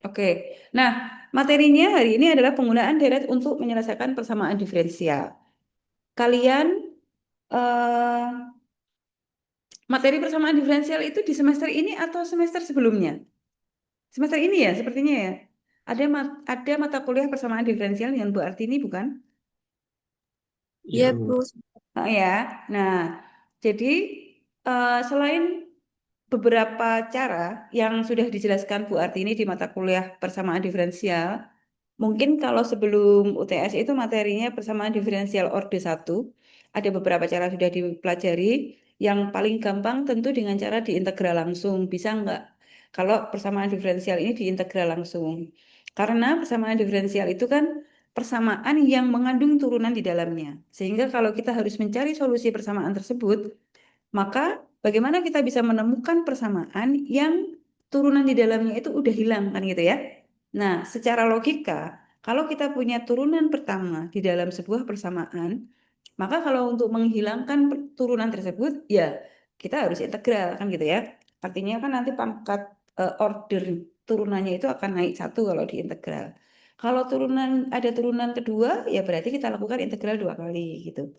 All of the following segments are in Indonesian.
Oke. Nah, materinya hari ini adalah penggunaan deret untuk menyelesaikan persamaan diferensial. Kalian eh, materi persamaan diferensial itu di semester ini atau semester sebelumnya? Semester ini ya, sepertinya ya. Ada mata kuliah persamaan diferensial dengan Bu Artini, bukan? Iya, Iya, Bu. Bu. Oh ya. Nah, jadi selain beberapa cara yang sudah dijelaskan Bu Artini di mata kuliah persamaan diferensial, mungkin kalau sebelum UTS itu materinya persamaan diferensial orde satu, ada beberapa cara sudah dipelajari. Yang paling gampang tentu dengan cara diintegral langsung. Bisa nggak? Kalau persamaan diferensial ini diintegral langsung. Karena persamaan diferensial itu kan persamaan yang mengandung turunan di dalamnya. Sehingga kalau kita harus mencari solusi persamaan tersebut, maka bagaimana kita bisa menemukan persamaan yang turunan di dalamnya itu udah hilang kan gitu ya. Nah, secara logika, kalau kita punya turunan pertama di dalam sebuah persamaan, maka kalau untuk menghilangkan turunan tersebut, ya kita harus integral kan gitu ya. Artinya kan nanti pangkat order turunannya itu akan naik satu kalau diintegral. Kalau ada turunan kedua, ya berarti kita lakukan integral dua kali gitu.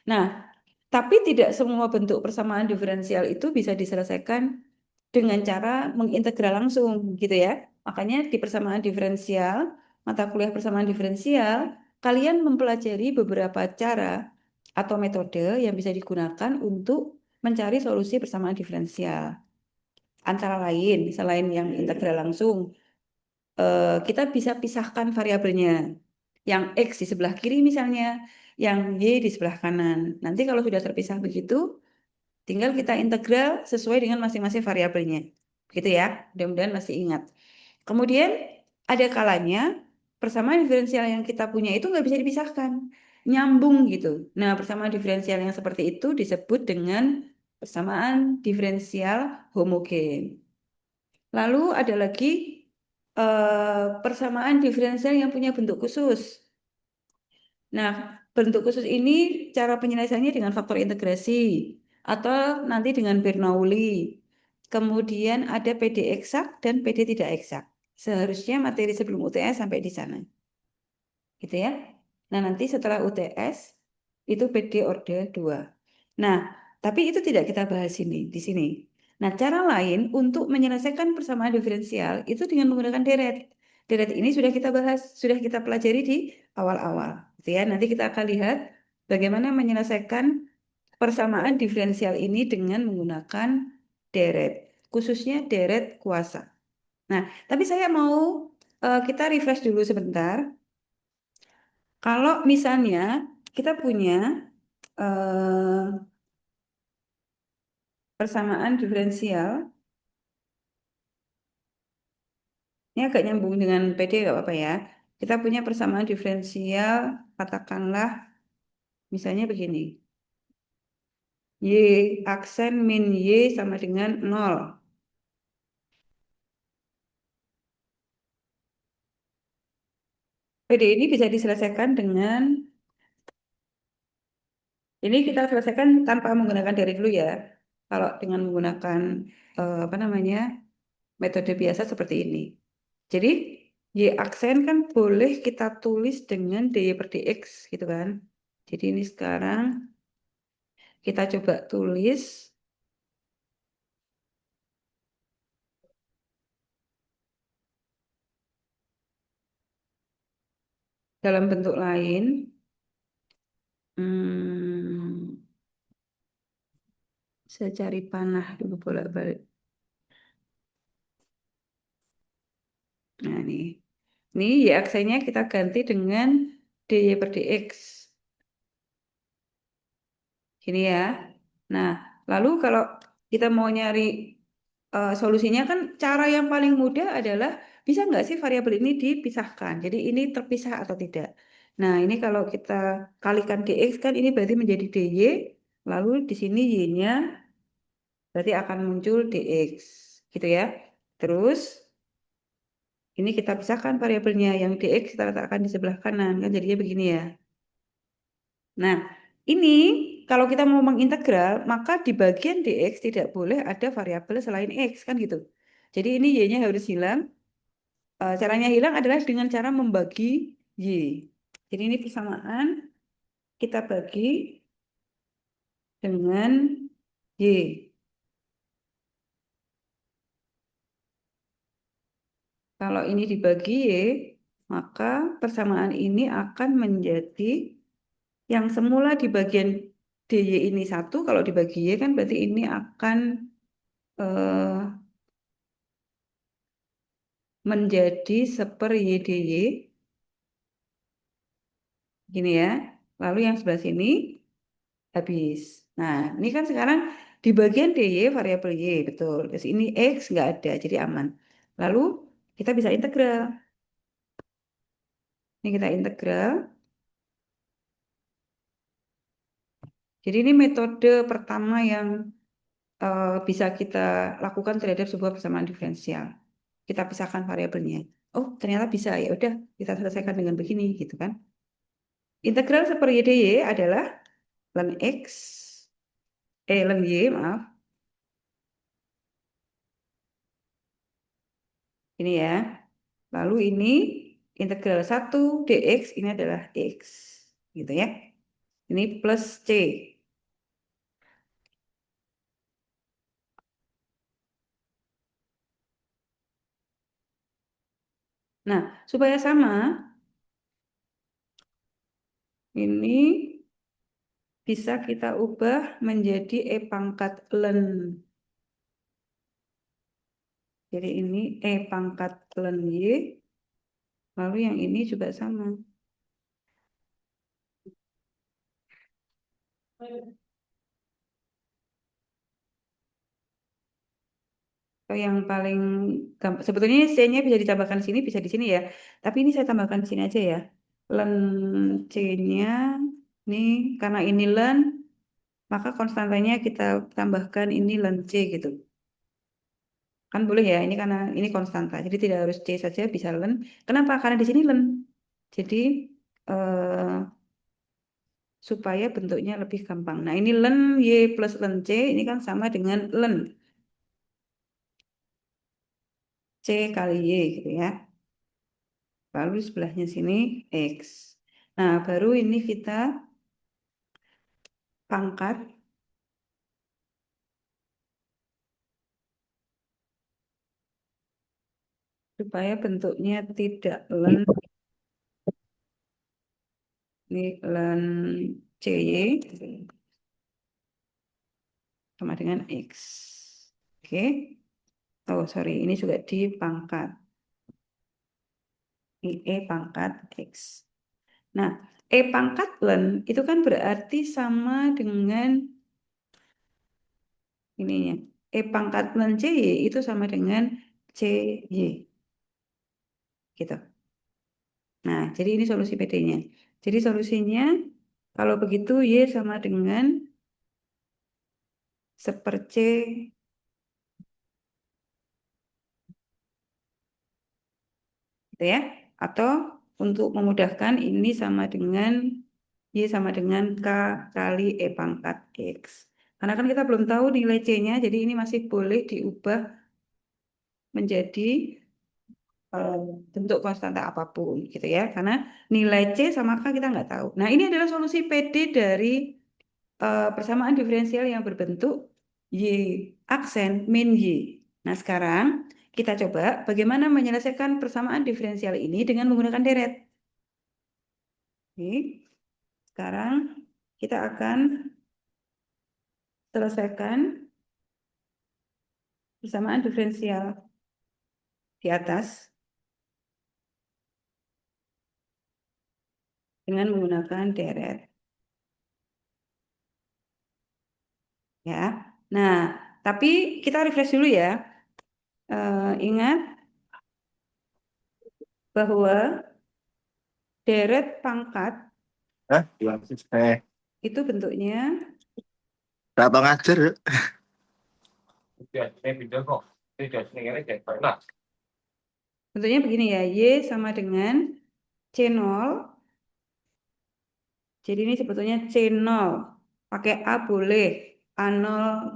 Nah, tapi tidak semua bentuk persamaan diferensial itu bisa diselesaikan dengan cara mengintegral langsung gitu ya. Makanya di persamaan diferensial, mata kuliah persamaan diferensial, kalian mempelajari beberapa cara atau metode yang bisa digunakan untuk mencari solusi persamaan diferensial. Antara lain, selain yang integral langsung, kita bisa pisahkan variabelnya. Yang X di sebelah kiri misalnya, yang Y di sebelah kanan. Nanti kalau sudah terpisah begitu, tinggal kita integral sesuai dengan masing-masing variabelnya. Gitu ya, mudah-mudahan masih ingat. Kemudian ada kalanya persamaan diferensial yang kita punya itu nggak bisa dipisahkan, nyambung gitu. Nah, persamaan diferensial yang seperti itu disebut dengan persamaan diferensial homogen. Lalu ada lagi persamaan diferensial yang punya bentuk khusus. Nah, bentuk khusus ini cara penyelesaiannya dengan faktor integrasi atau nanti dengan Bernoulli. Kemudian ada PD eksak dan PD tidak eksak. Seharusnya materi sebelum UTS sampai di sana. Gitu ya. Nah, nanti setelah UTS itu PD orde 2. Nah, tapi itu tidak kita bahas di sini. Nah, cara lain untuk menyelesaikan persamaan diferensial itu dengan menggunakan deret. Deret ini sudah kita bahas, sudah kita pelajari di awal-awal. Gitu ya. Nanti kita akan lihat bagaimana menyelesaikan persamaan diferensial ini dengan menggunakan deret, khususnya deret kuasa. Nah, tapi saya mau kita refresh dulu sebentar. Kalau misalnya kita punya eh, persamaan diferensial, ini agak nyambung dengan PD gak apa-apa ya. Kita punya persamaan diferensial, katakanlah misalnya begini. Y aksen min Y sama dengan 0. PD ini bisa diselesaikan dengan, ini kita selesaikan tanpa menggunakan dari dulu ya. Kalau dengan menggunakan apa namanya metode biasa seperti ini. Jadi Y aksen kan boleh kita tulis dengan dy per dx gitu kan. Jadi ini sekarang kita coba tulis dalam bentuk lain. Hmm, saya cari panah dulu bolak-balik. Nah ini Y aksennya kita ganti dengan dy per dx. Gini ya. Nah, lalu kalau kita mau nyari solusinya kan cara yang paling mudah adalah bisa nggak sih variabel ini dipisahkan? Jadi ini terpisah atau tidak? Nah, ini kalau kita kalikan dx kan ini berarti menjadi dy, lalu di sini y-nya berarti akan muncul dx, gitu ya. Terus ini kita pisahkan variabelnya yang dx kita letakkan di sebelah kanan kan jadinya begini ya. Nah, ini kalau kita mau mengintegral, maka di bagian dx tidak boleh ada variabel selain x, kan gitu. Jadi ini y-nya harus hilang. caranya hilang adalah dengan cara membagi Y. Jadi ini persamaan kita bagi dengan Y. Kalau ini dibagi Y, maka persamaan ini akan menjadi yang semula di bagian DY ini 1, kalau dibagi Y kan berarti ini akan eh, menjadi seper YDY, gini ya. Lalu yang sebelah sini habis. Nah, ini kan sekarang di bagian DY variabel Y, betul. Terus ini X nggak ada, jadi aman. Lalu kita bisa integral. Ini kita integral. Jadi ini metode pertama yang bisa kita lakukan terhadap sebuah persamaan diferensial. Kita pisahkan variabelnya. Oh, ternyata bisa. Ya udah, kita selesaikan dengan begini gitu kan. Integral seper YDY adalah ln X, ln Y, maaf. Ini ya. Lalu ini integral 1 dx, ini adalah X. Gitu ya. Ini plus C. Nah, supaya sama, ini bisa kita ubah menjadi E pangkat ln. Jadi ini E pangkat ln Y. Lalu yang ini juga sama. Atau yang paling gampang, sebetulnya C-nya bisa ditambahkan di sini, bisa di sini ya. Tapi ini saya tambahkan di sini aja ya. Len C-nya, ini karena ini len, maka konstantanya kita tambahkan ini len C gitu. Kan boleh ya, ini karena ini konstanta. Jadi tidak harus C saja, bisa len. Kenapa? Karena di sini len. Jadi eh, supaya bentuknya lebih gampang. Nah ini len Y plus len C, ini kan sama dengan len C kali Y gitu ya. Lalu sebelahnya sini X. Nah, baru ini kita pangkat supaya bentuknya tidak len, ini len CY sama dengan X. Oke. Oh, sorry, ini juga dipangkat. Ini E pangkat X. Nah, E pangkat len itu kan berarti sama dengan ininya. E pangkat len CY itu sama dengan CY. Gitu. Nah, jadi ini solusi PD-nya. Jadi solusinya kalau begitu Y sama dengan seper C gitu ya. Atau untuk memudahkan ini sama dengan Y sama dengan K kali E pangkat X. Karena kan kita belum tahu nilai C-nya, jadi ini masih boleh diubah menjadi eh, bentuk konstanta apapun gitu ya. Karena nilai C sama K kita nggak tahu. Nah, ini adalah solusi PD dari persamaan diferensial yang berbentuk Y aksen min Y. Nah, sekarang kita coba bagaimana menyelesaikan persamaan diferensial ini dengan menggunakan deret. Oke. Sekarang kita akan selesaikan persamaan diferensial di atas dengan menggunakan deret. Ya. Nah, tapi kita refresh dulu ya. Ingat bahwa deret pangkat Hah? itu bentuknya Gak tau ngajar ya. bentuknya begini ya. Y sama dengan C0. Jadi ini sebetulnya C0. Pakai A boleh. A0.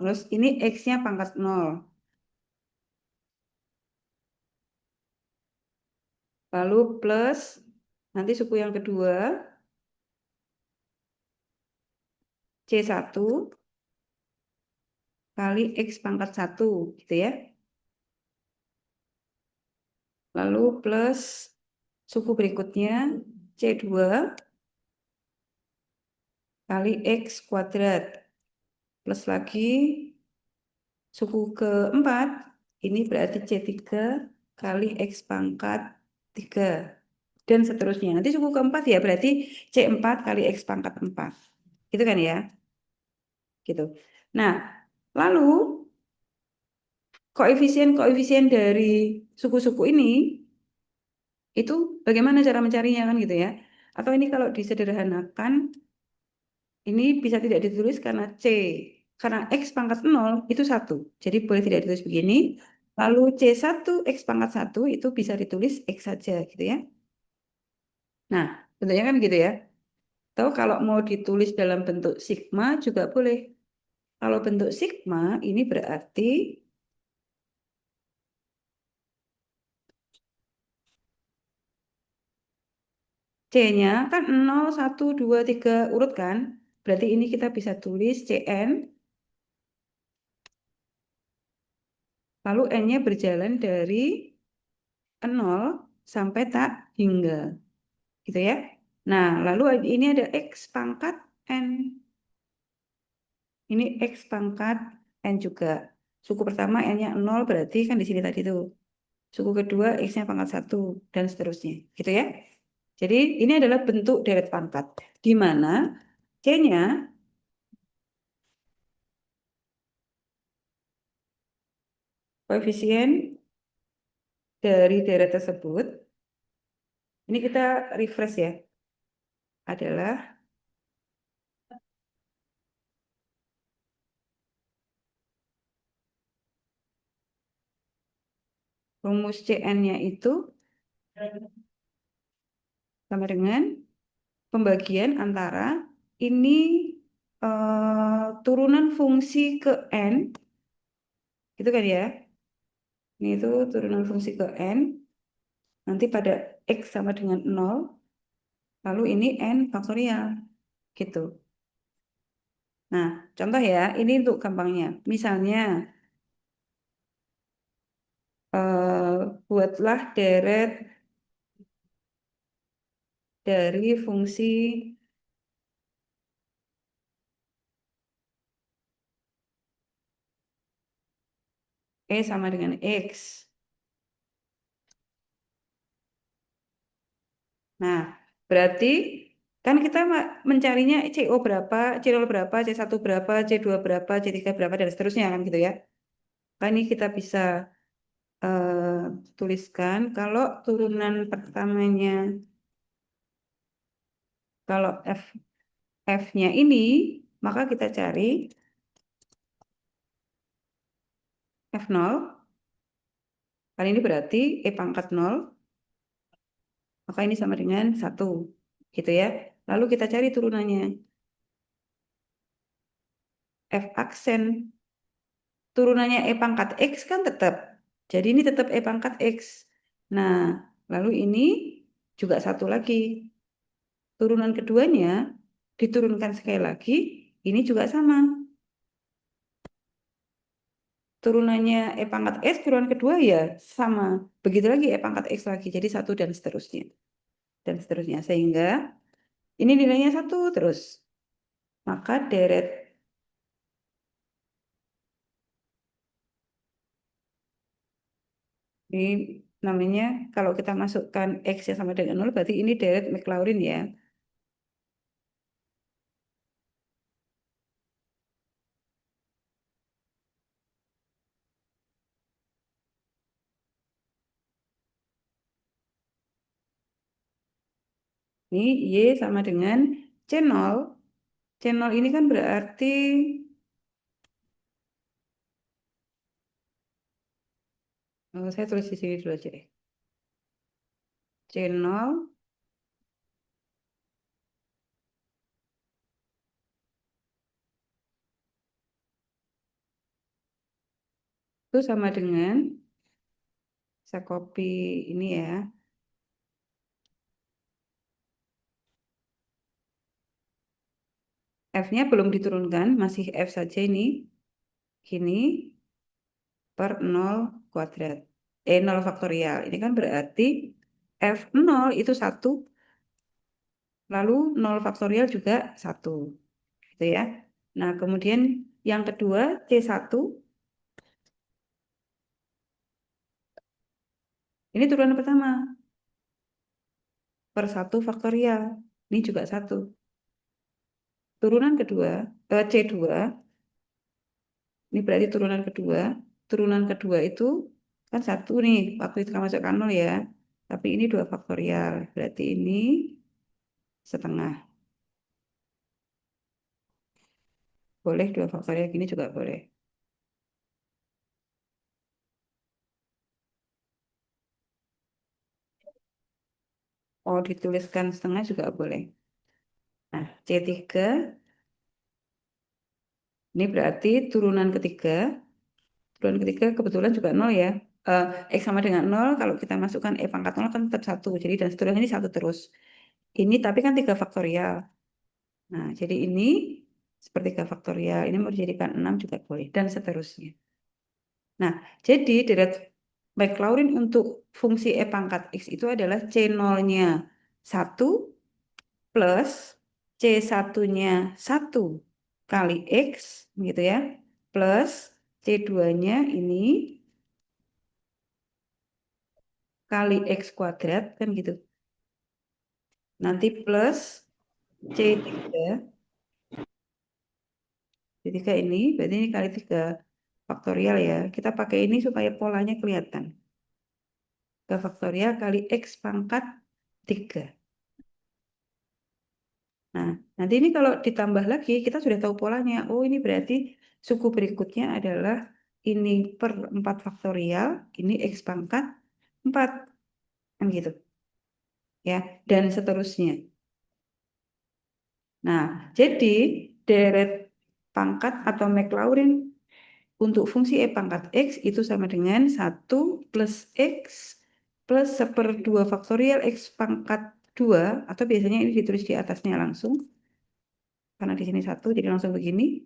Terus ini X-nya pangkat 0. lalu plus, nanti suku yang kedua, C1 kali X pangkat 1, gitu ya. Lalu plus suku berikutnya, C2 kali X kuadrat. Plus lagi suku keempat, ini berarti C3 kali X pangkat 3. Dan seterusnya. Nanti suku keempat ya berarti C4 kali X pangkat 4. Gitu kan ya? Gitu. Nah, lalu koefisien-koefisien dari suku-suku ini itu bagaimana cara mencarinya kan gitu ya? Atau ini kalau disederhanakan ini bisa tidak ditulis karena karena X pangkat 0 itu 1. Jadi boleh tidak ditulis begini. Lalu C1 X pangkat 1 itu bisa ditulis X saja gitu ya. Nah, bentuknya kan gitu ya. Atau kalau mau ditulis dalam bentuk sigma juga boleh. Kalau bentuk sigma ini berarti C-nya kan 0, 1, 2, 3 urut kan. Berarti ini kita bisa tulis Cn, lalu N-nya berjalan dari 0 sampai tak hingga. Gitu ya. Nah, lalu ini ada X pangkat N. Ini X pangkat N juga. Suku pertama N-nya 0 berarti kan di sini tadi tuh. Suku kedua X-nya pangkat 1 dan seterusnya. Gitu ya. Jadi ini adalah bentuk deret pangkat. Di mana C-nya koefisien dari deret tersebut. Ini kita refresh ya. Adalah rumus Cn-nya itu sama dengan pembagian antara ini turunan fungsi ke N, gitu kan ya. Ini itu turunan fungsi ke N, nanti pada X sama dengan 0, lalu ini N faktorial, gitu. Nah, contoh ya, ini untuk gampangnya. Misalnya, buatlah deret dari fungsi E sama dengan X. Nah, berarti kan kita mencarinya CO berapa, C0 berapa, C1 berapa, C2 berapa, C3 berapa, dan seterusnya kan gitu ya. Kan ini kita bisa tuliskan kalau turunan pertamanya, kalau F-nya ini, maka kita cari F0, kan ini berarti E pangkat 0, maka ini sama dengan 1, gitu ya. Lalu kita cari turunannya, F aksen, turunannya E pangkat X kan tetap. Jadi ini tetap E pangkat X. Nah, lalu ini juga satu lagi. Turunan keduanya diturunkan sekali lagi, ini juga sama. Turunannya E pangkat X, turunan kedua ya sama. Begitu lagi E pangkat X lagi, jadi satu dan seterusnya. Dan seterusnya, sehingga ini nilainya satu terus. Maka deret ini namanya, kalau kita masukkan X yang sama dengan 0, berarti ini deret Maclaurin ya. Ini Y sama dengan C0. C0 ini kan berarti saya tulis di sini dulu aja deh. C0 itu sama dengan, saya copy ini ya, F-nya belum diturunkan, masih F saja ini. Gini per 0 kuadrat. 0 faktorial. Ini kan berarti F0 itu 1, lalu 0 faktorial juga 1. Gitu ya. Nah, kemudian yang kedua, C1. Ini turunan pertama. Per 1 faktorial. Ini juga 1. Turunan kedua, C2. Ini berarti turunan kedua. Turunan kedua itu kan 1 nih, waktu itu kan masukkan 0 ya. Tapi ini 2 faktorial. Berarti ini setengah. Boleh 2 faktorial gini juga boleh. Oh, dituliskan setengah juga boleh. Nah, C3 ini berarti turunan ketiga. Turunan ketiga kebetulan juga 0 ya. Eh, X sama dengan 0, kalau kita masukkan E pangkat 0 kan tetap 1. Jadi dan seterusnya ini 1 terus. Ini tapi kan 3 faktorial. Nah, jadi ini sepertiga faktorial. Ini mau dijadikan 6 juga boleh. Dan seterusnya. Nah, jadi deret Maclaurin untuk fungsi E pangkat X itu adalah C0-nya 1 plus C1-nya 1 kali X, gitu ya. Plus C2-nya ini kali X kuadrat, kan gitu. Nanti plus C3, C3 ini, berarti ini kali 3 faktorial ya. Kita pakai ini supaya polanya kelihatan. 3 faktorial kali X pangkat 3. Nah, nanti ini kalau ditambah lagi, kita sudah tahu polanya. Oh, ini berarti suku berikutnya adalah ini per 4 faktorial, ini X pangkat 4. Kan gitu. Ya, dan seterusnya. Nah, jadi deret pangkat atau Maclaurin untuk fungsi E pangkat X itu sama dengan 1 plus X plus 1/2 faktorial X pangkat 2, atau biasanya ini ditulis di atasnya langsung. Karena di sini 1, jadi langsung begini.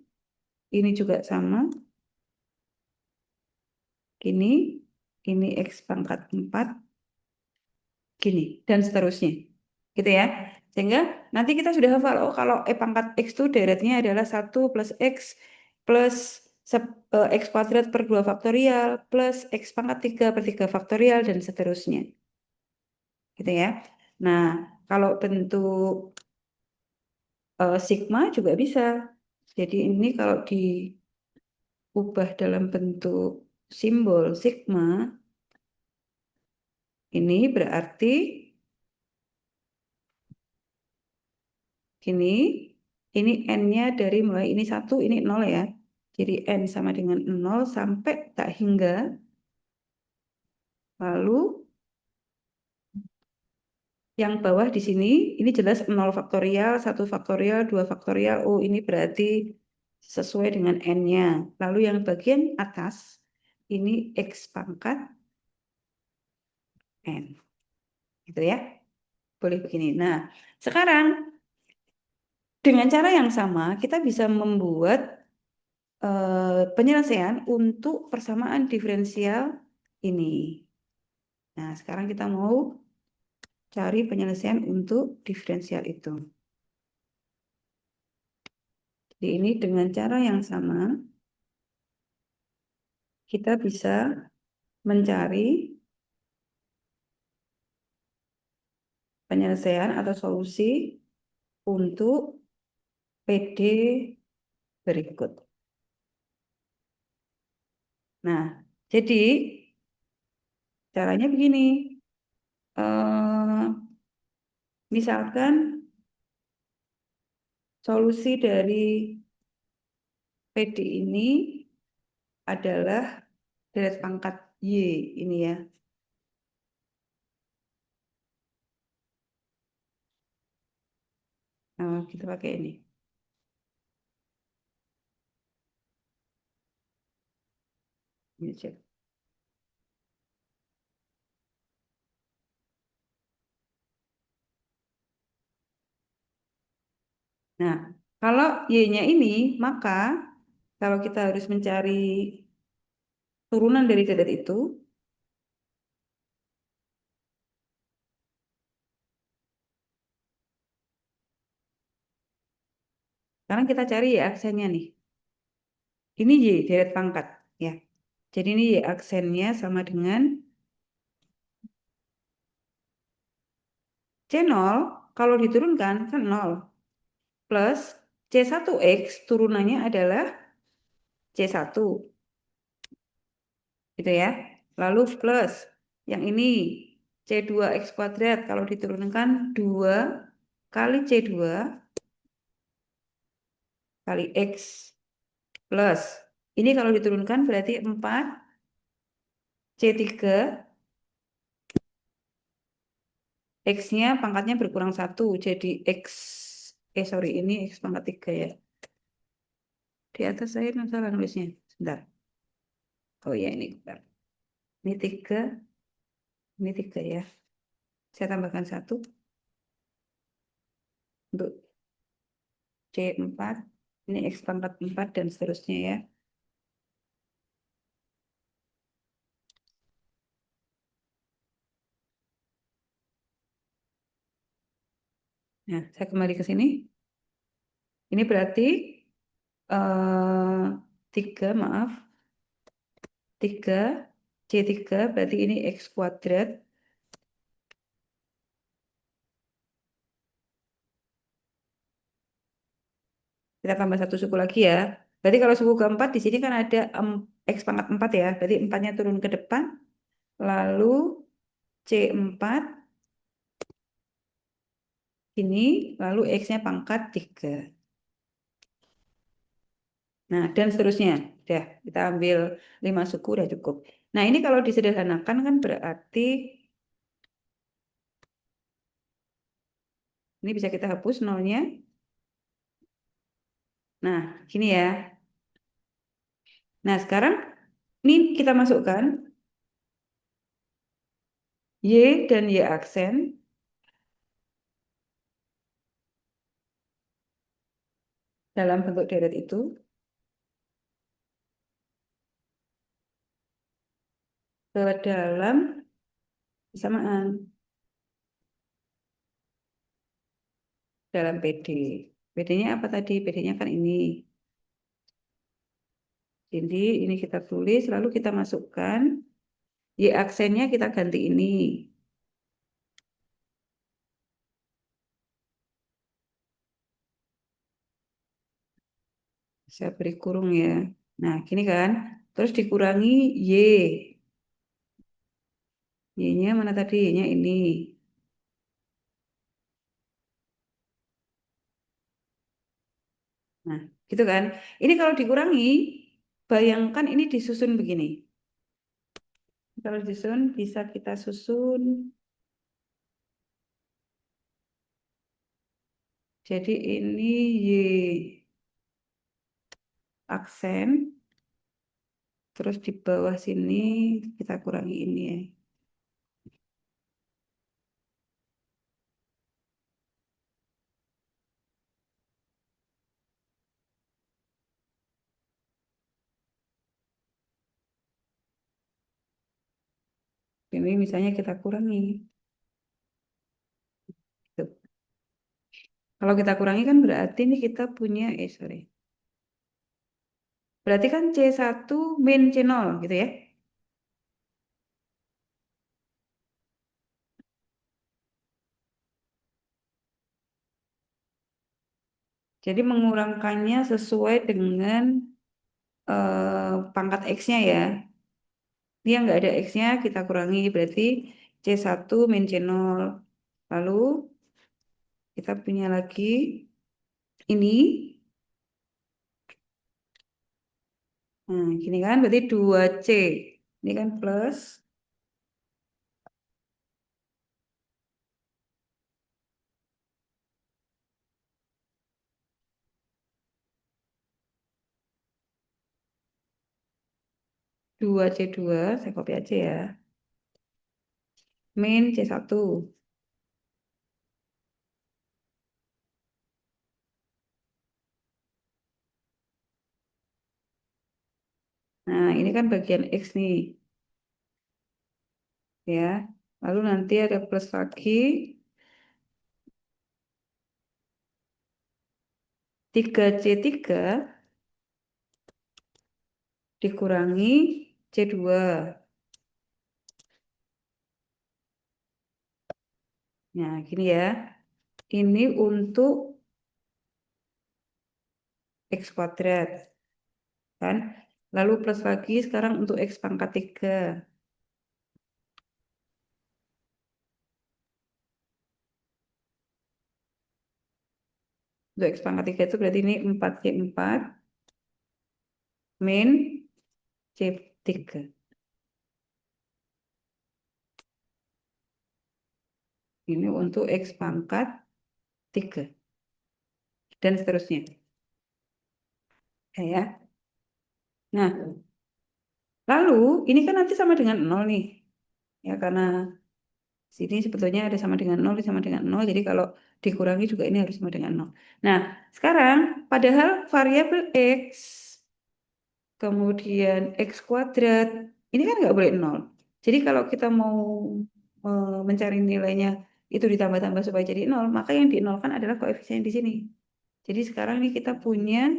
Ini juga sama. Gini, ini X pangkat 4, gini, dan seterusnya. Gitu ya. Sehingga nanti kita sudah hafal, oh kalau E pangkat X itu deretnya adalah 1 plus X plus X kuadrat per 2 faktorial plus X pangkat 3 per 3 faktorial dan seterusnya. Gitu ya. Nah, kalau bentuk sigma juga bisa. Jadi ini kalau diubah dalam bentuk simbol sigma, ini berarti gini, ini N-nya dari mulai ini 1, ini 0 ya. Jadi N sama dengan 0 sampai tak hingga. Lalu yang bawah di sini, ini jelas 0 faktorial, 1 faktorial, 2 faktorial. Oh, ini berarti sesuai dengan N-nya. Lalu yang bagian atas, ini X pangkat N. Gitu ya. Boleh begini. Nah, sekarang dengan cara yang sama, kita bisa membuat penyelesaian untuk persamaan diferensial ini. Nah, sekarang kita mau cari penyelesaian untuk diferensial itu. Jadi ini dengan cara yang sama, kita bisa mencari penyelesaian atau solusi untuk PD berikut. Nah, jadi caranya begini. Eh, Misalkan solusi dari PD ini adalah deret pangkat Y ini ya. Nah, kita pakai ini. Ini aja. Nah, Kalau Y-nya ini, maka kalau kita harus mencari turunan dari deret itu, sekarang kita cari Y aksennya nih. Ini Y deret pangkat, ya. Jadi ini Y aksennya sama dengan C0, kalau diturunkan kan 0. Plus C1X turunannya adalah C1. Gitu ya. Lalu plus yang ini C2X kuadrat kalau diturunkan 2 kali C2 kali X plus. Ini kalau diturunkan berarti 4 C3 X-nya pangkatnya berkurang 1 jadi X sorry ini X pangkat 3 ya. Di atas saya salah nulisnya. Sebentar. Oh ya ini bentar. Ini 3, ini 3 ya. Saya tambahkan 1 untuk C4. Ini X pangkat 4 dan seterusnya ya. Nah, saya kembali ke sini. Ini berarti 3, maaf. 3, C3 berarti ini X kuadrat. Kita tambah 1 suku lagi ya. Berarti kalau suku keempat di sini kan ada X pangkat 4 ya. Berarti 4-nya turun ke depan. Lalu C4 ini. Lalu X-nya pangkat 3. Nah, dan seterusnya. Udah, kita ambil 5 suku, udah cukup. Nah, ini kalau disederhanakan kan berarti ini bisa kita hapus nolnya. Nah, gini ya. Nah, sekarang ini kita masukkan Y dan Y aksen dalam bentuk deret itu ke dalam persamaan dalam PD. PD-nya apa tadi? PD-nya kan ini. Jadi ini kita tulis, lalu kita masukkan Y aksennya kita ganti ini. Saya beri kurung ya. Nah, gini kan. Terus dikurangi Y. Y-nya mana tadi? Y-nya ini. Nah, gitu kan. Ini kalau dikurangi, bayangkan ini disusun begini. Kalau disusun, bisa kita susun. Jadi ini Y aksen. Terus di bawah sini kita kurangi ini ya. Ini misalnya kita kurangi. Tuh. Kalau kita kurangi kan berarti ini kita punya, sorry. Berarti kan C1 min C0 gitu ya. Jadi mengurangkannya sesuai dengan pangkat X-nya ya. Ini yang nggak ada X-nya kita kurangi. Berarti C1 min C0. Lalu kita punya lagi ini. Nah, gini kan berarti 2C. Ini kan plus 2C2, saya copy aja ya. Min C1. Nah, ini kan bagian X nih, ya. Lalu nanti ada plus lagi, 3C3 dikurangi C2. Nah, gini ya. Ini untuk X kuadrat, kan? Lalu plus lagi sekarang untuk X pangkat 3. Untuk X pangkat 3 itu berarti ini 4C4 min C3. Ini untuk X pangkat 3. Dan seterusnya. Ya. Nah, lalu ini kan nanti sama dengan 0 nih. Ya, karena sini sebetulnya ada sama dengan 0, sama dengan 0. Jadi kalau dikurangi juga ini harus sama dengan 0. Nah, sekarang padahal variabel X, kemudian X kuadrat, ini kan nggak boleh 0. Jadi kalau kita mau mencari nilainya itu ditambah-tambah supaya jadi 0, maka yang dinolkan adalah koefisien di sini. Jadi sekarang ini kita punya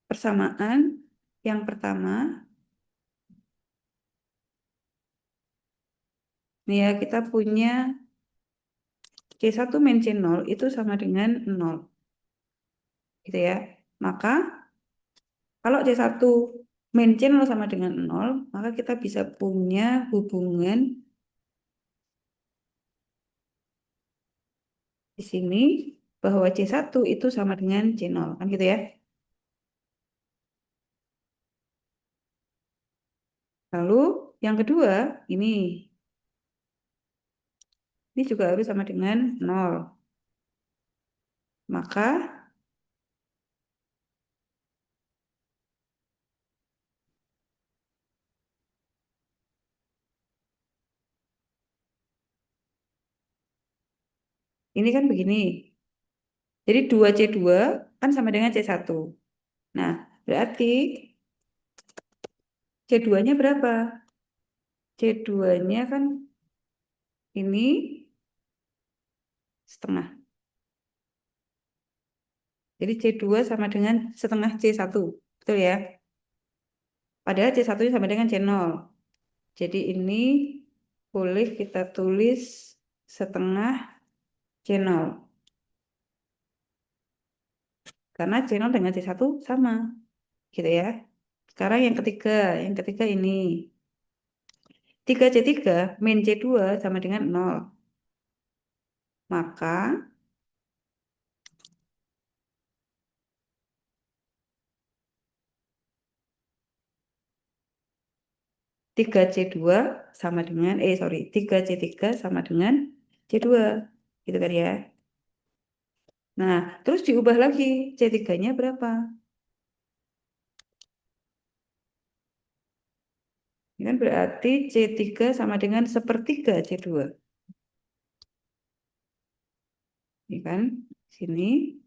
persamaan yang pertama. Nih ya, kita punya C1 min C0 itu sama dengan 0. Gitu ya. Maka kalau C1 min C0 sama dengan 0, maka kita bisa punya hubungan di sini bahwa C1 itu sama dengan C0. Kan gitu ya. Lalu yang kedua, ini juga harus sama dengan 0. Maka ini kan begini. Jadi 2C2 kan sama dengan C1. Nah, berarti C2-nya berapa? C2-nya kan ini setengah. Jadi C2 sama dengan setengah C1. Betul ya? Padahal C1 sama dengan C0. Jadi ini boleh kita tulis setengah C0. Karena C0 dengan C1 sama. Gitu ya. Sekarang yang ketiga ini. 3C3 min C2 sama dengan 0. Maka 3C2 sama dengan, 3C3 sama dengan C2. Gitu kan ya. Nah, terus diubah lagi. C3-nya berapa? Ini kan berarti C3 sama dengan sepertiga C2. Ini kan, sini.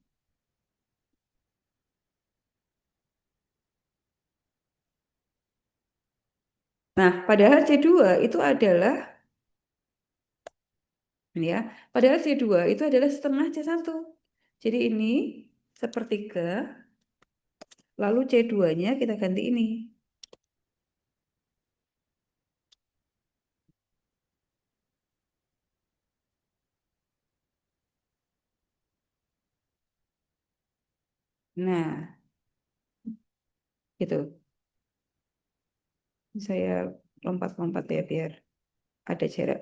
Nah, padahal C2 itu adalah, ini ya, padahal C2 itu adalah setengah C1. Jadi ini sepertiga, lalu C2-nya kita ganti ini. Nah, gitu. Saya lompat-lompat ya biar ada jarak.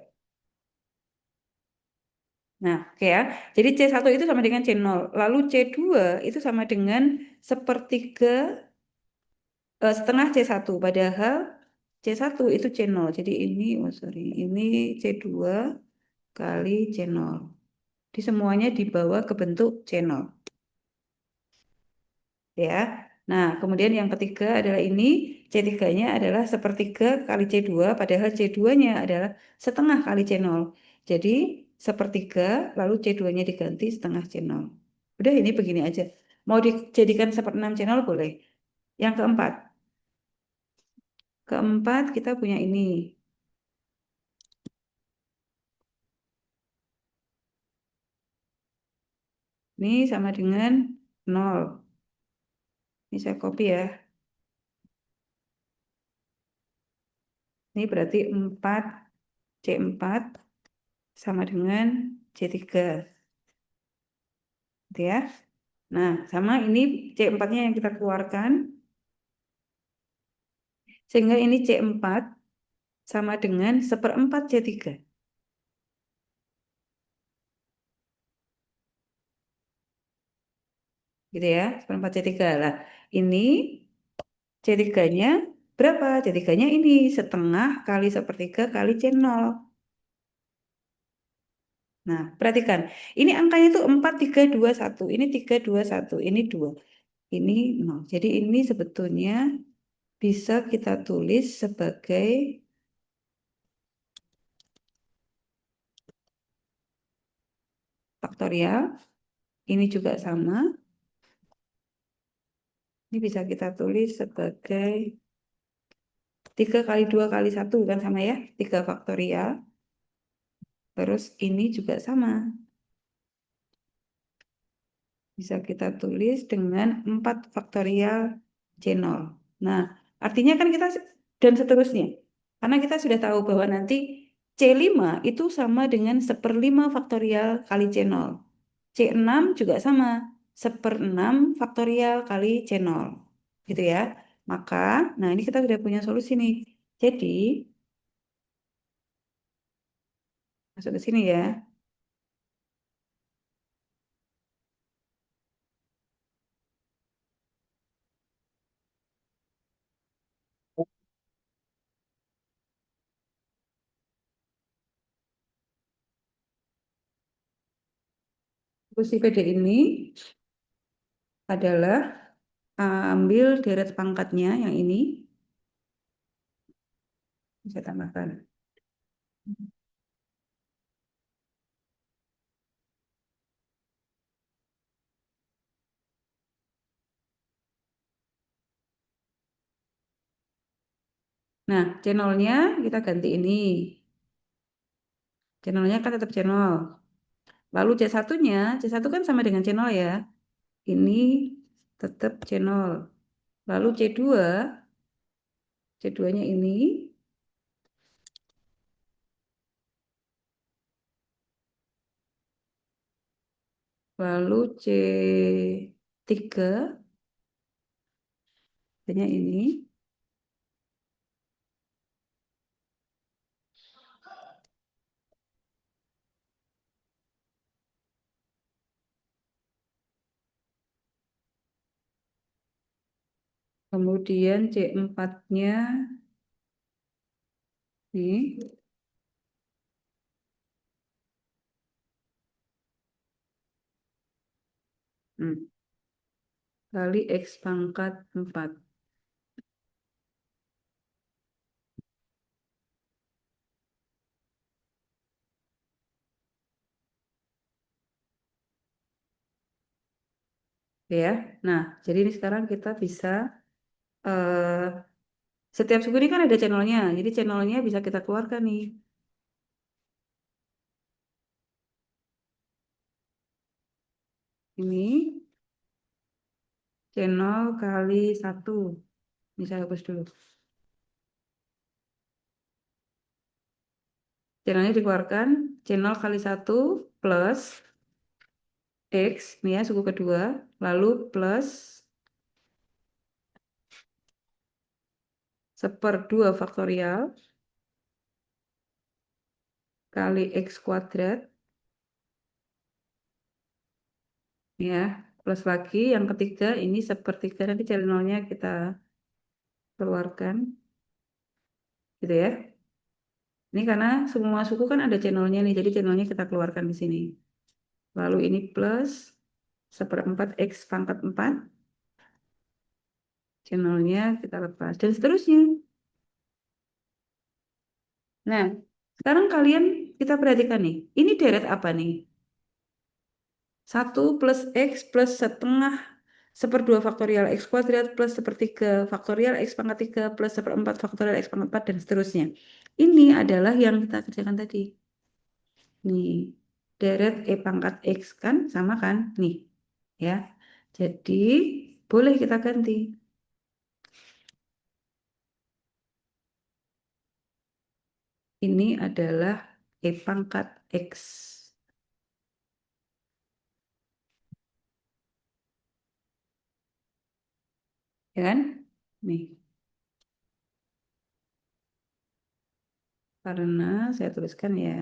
Nah, oke ya. Jadi C1 itu sama dengan C0. Lalu C2 itu sama dengan sepertiga, setengah C1. Padahal C1 itu C0. Jadi ini, ini C2 kali C0. Di semuanya dibawa ke bentuk C0. Ya. Nah, kemudian yang ketiga adalah ini, C3-nya adalah sepertiga kali C2, padahal C2-nya adalah setengah kali C0. Jadi, sepertiga, lalu C2-nya diganti setengah C0. Udah, ini begini aja. Mau dijadikan seperenam C0 boleh. Yang keempat, Keempat, kita punya ini. Ini sama dengan 0. Ini saya copy ya. Ini berarti 4, C4 sama dengan C3. Gitu ya. Nah, sama ini C4-nya yang kita keluarkan. Sehingga ini C4 sama dengan 1/4 C3. Gitu ya, 1/4 C3. Lah, ini C3-nya berapa? C3-nya ini setengah kali sepertiga kali C0. Nah, perhatikan. Ini angkanya itu 4, 3, 2, 1. Ini 3, 2, 1. Ini 2. Ini 0. Jadi ini sebetulnya bisa kita tulis sebagai faktorial. Ini juga sama. Ini bisa kita tulis sebagai 3 kali 2 kali 1 kan sama ya. 3 faktorial. Terus ini juga sama. Bisa kita tulis dengan 4 faktorial C0. Nah, artinya kan kita dan seterusnya. Karena kita sudah tahu bahwa nanti C5 itu sama dengan 1/5 faktorial kali C0. C6 juga sama. 1/6 faktorial kali C0. Gitu ya. Maka, nah ini kita sudah punya solusi nih. Jadi, masuk ke sini ya. Solusi PD ini adalah ambil deret pangkatnya yang ini. Bisa tambahkan. Nah, channelnya kita ganti ini. Channelnya kan tetap channel. Lalu C1-nya, C1 kan sama dengan channel ya. Ini tetap channel. Lalu C2, C2-nya ini. Lalu C3, nya ini. Kemudian C4-nya ini. Kali X pangkat 4. Ya. Nah, jadi ini sekarang kita bisa eh, setiap suku ini kan ada channelnya. Jadi channelnya bisa kita keluarkan nih. Ini channel kali 1. Ini saya hapus dulu. Channelnya dikeluarkan. Channel kali 1 plus X. Nih ya suku kedua. Lalu plus 1/2 faktorial. Kali X kuadrat. Ya. Plus lagi yang ketiga ini 1/3. Nanti channelnya kita keluarkan. Gitu ya. Ini karena semua suku kan ada channelnya nih, jadi channelnya kita keluarkan di sini. Lalu ini plus 1/4 X pangkat 4. Channelnya kita lepas. Dan seterusnya. Nah, sekarang kalian kita perhatikan nih. Ini deret apa nih? 1 plus X plus setengah Seperdua faktorial X kuadrat plus sepertiga faktorial X pangkat 3 plus seperempat faktorial X pangkat 4 dan seterusnya. Ini adalah yang kita kerjakan tadi. Nih, deret E pangkat X kan sama kan? Nih, ya. Jadi, boleh kita ganti. Ini adalah E pangkat X. Ya kan? Nih, karena saya tuliskan ya.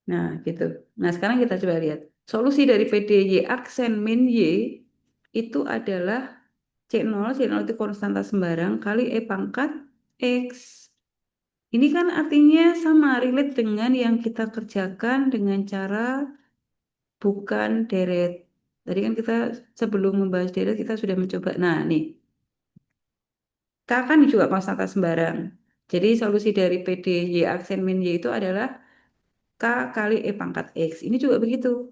Nah, gitu. Nah, sekarang kita coba lihat. Solusi dari PDY aksen min Y itu adalah C0 itu konstanta sembarang kali E pangkat X. Ini kan artinya sama, relate dengan yang kita kerjakan dengan cara bukan deret. Tadi kan kita sebelum membahas deret kita sudah mencoba. Nah, nih, K kan juga konstanta sembarang. Jadi solusi dari PDY aksen min Y itu adalah K kali E pangkat X. Ini juga begitu.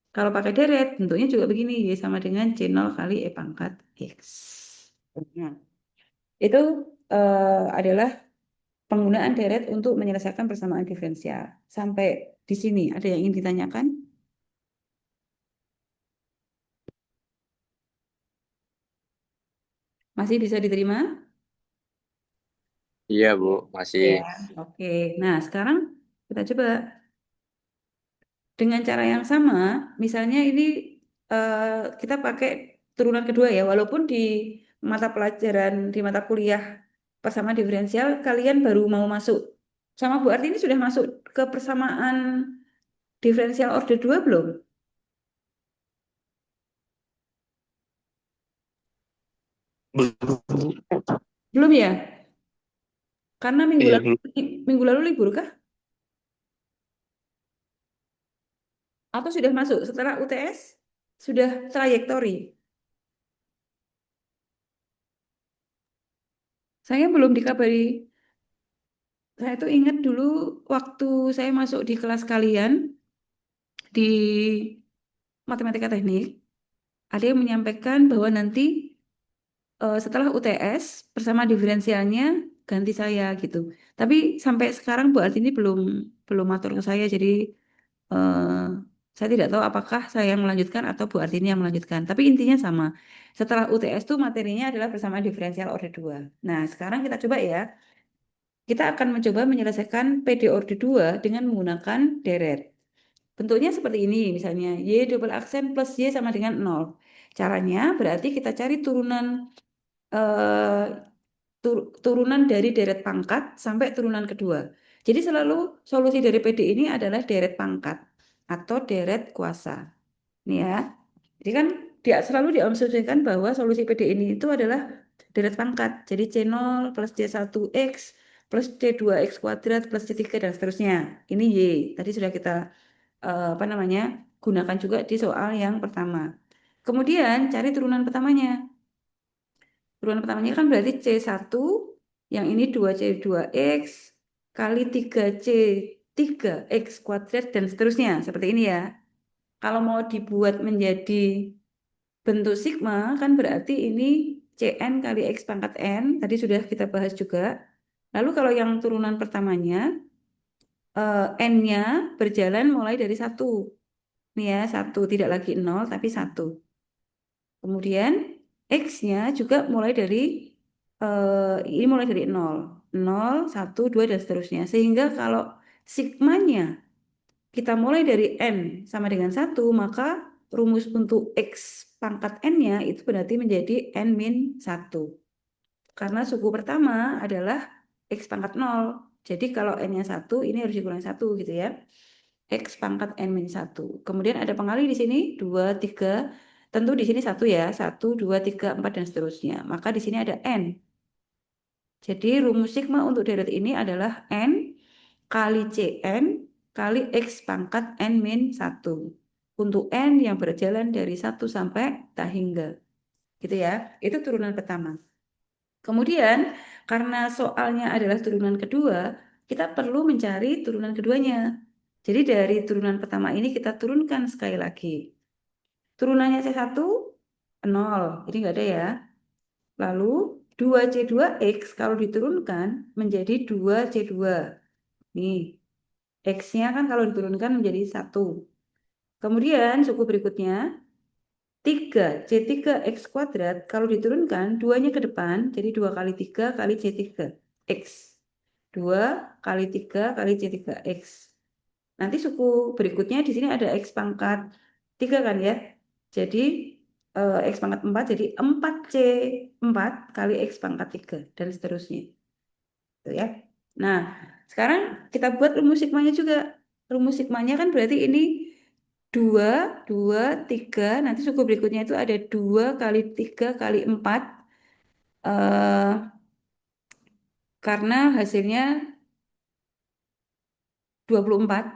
Kalau pakai deret, bentuknya juga begini, Y sama dengan C0 kali E pangkat X. Nah, itu adalah penggunaan deret untuk menyelesaikan persamaan diferensial. Sampai di sini, ada yang ingin ditanyakan? Masih bisa diterima? Iya, Bu, masih. Ya. Oke, nah sekarang kita coba dengan cara yang sama, misalnya ini eh, kita pakai turunan kedua ya, walaupun di mata pelajaran, di mata kuliah persamaan diferensial, kalian baru mau masuk. Sama Bu Arti ini sudah masuk ke persamaan diferensial order 2 belum? Belum. Belum ya? Karena Iya, belum. minggu lalu libur kah? Atau sudah masuk setelah UTS? Sudah trayektori? Saya belum dikabari. Saya tuh ingat dulu waktu saya masuk di kelas kalian di matematika teknik, ada yang menyampaikan bahwa nanti setelah UTS bersama diferensialnya ganti saya gitu. Tapi sampai sekarang Bu Artini belum belum matur ke saya, jadi eh, saya tidak tahu apakah saya yang melanjutkan atau Bu Artini yang melanjutkan. Tapi intinya sama. Setelah UTS tuh materinya adalah persamaan diferensial order 2. Nah, sekarang kita coba ya. Kita akan mencoba menyelesaikan PD order 2 dengan menggunakan deret. Bentuknya seperti ini, misalnya Y double aksen plus Y sama dengan 0. Caranya berarti kita cari turunan eh, turunan dari deret pangkat sampai turunan kedua. Jadi selalu solusi dari PD ini adalah deret pangkat atau deret kuasa. Nih ya. Jadi kan dia selalu diasumsikan bahwa solusi PD ini itu adalah deret pangkat. Jadi C0 plus C1X plus C2X kuadrat plus C3 dan seterusnya. Ini Y. Tadi sudah kita apa namanya? Gunakan juga di soal yang pertama. Kemudian cari turunan pertamanya. Turunan pertamanya kan berarti C1, yang ini 2C2X kali 3C3X kuadrat dan seterusnya. Seperti ini ya. Kalau mau dibuat menjadi bentuk sigma kan berarti ini Cn kali X pangkat N, tadi sudah kita bahas juga. Lalu kalau yang turunan pertamanya, N-nya berjalan mulai dari 1. Nih ya, 1, tidak lagi 0 tapi 1. Kemudian X-nya juga mulai dari, ini mulai dari 0. 0, 1, 2, dan seterusnya. Sehingga kalau sigmanya kita mulai dari N sama dengan 1, maka rumus untuk X pangkat N-nya itu berarti menjadi N min 1. Karena suku pertama adalah X pangkat 0. Jadi kalau N-nya 1, ini harus dikurangi 1 gitu ya. X pangkat N min 1. Kemudian ada pengali di sini, 2, 3. Tentu di sini 1 ya. 1, 2, 3, 4, dan seterusnya. Maka di sini ada N. Jadi rumus sigma untuk deret ini adalah N kali Cn kali X pangkat N min 1. Untuk N yang berjalan dari 1 sampai tak hingga. Gitu ya. Itu turunan pertama. Kemudian, karena soalnya adalah turunan kedua, kita perlu mencari turunan keduanya. Jadi dari turunan pertama ini kita turunkan sekali lagi. Turunannya C1, 0. Jadi nggak ada ya. Lalu 2C2X kalau diturunkan menjadi 2C2. Nih, X-nya kan kalau diturunkan menjadi 1. Kemudian suku berikutnya, 3C3X kuadrat kalau diturunkan, 2-nya ke depan, jadi 2 kali 3 kali C3X. 2 kali 3 kali C3X. Nanti suku berikutnya di sini ada X pangkat 3 kan ya. Jadi X pangkat 4 jadi 4C4 kali X pangkat 3 dan seterusnya. Gitu ya. Nah, sekarang kita buat rumus sigmanya juga. Rumus sigmanya kan berarti ini 2, 2, 3. Nanti suku berikutnya itu ada 2 kali 3 kali 4. Karena hasilnya 24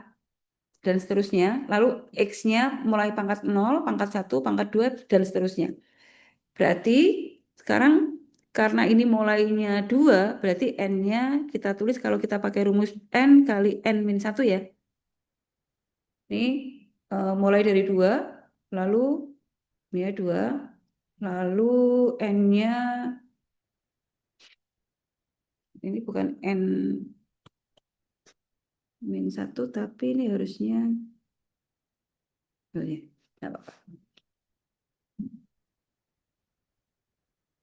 dan seterusnya. Lalu X-nya mulai pangkat 0, pangkat 1, pangkat 2, dan seterusnya. Berarti sekarang karena ini mulainya 2, berarti N-nya kita tulis kalau kita pakai rumus N kali N min 1 ya. Ini mulai dari 2, lalu ya 2, lalu N-nya ini bukan N min 1, tapi ini harusnya oh ya, nggak apa-apa.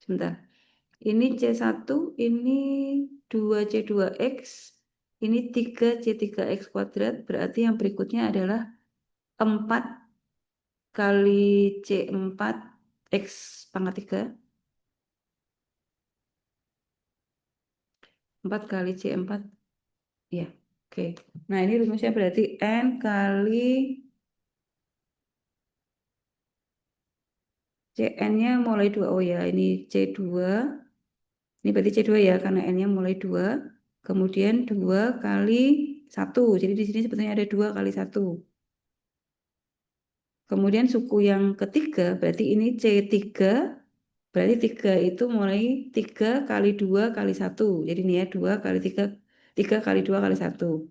Sebentar. Ini C1, ini 2C2X, ini 3C3X kuadrat, berarti yang berikutnya adalah 4 kali C4 X pangkat 3. 4 kali C4. Ya, oke. Nah, ini rumusnya berarti N kali Cn-nya mulai 2. Oh ya, ini C2. Ini berarti C2 ya, karena N-nya mulai 2. Kemudian 2 kali 1. Jadi di sini sebetulnya ada 2 kali 1. Kemudian suku yang ketiga, berarti ini C3. Berarti 3 itu mulai 3 kali 2 kali 1. Jadi ini ya 2 kali 3, 3 kali 2 kali 1.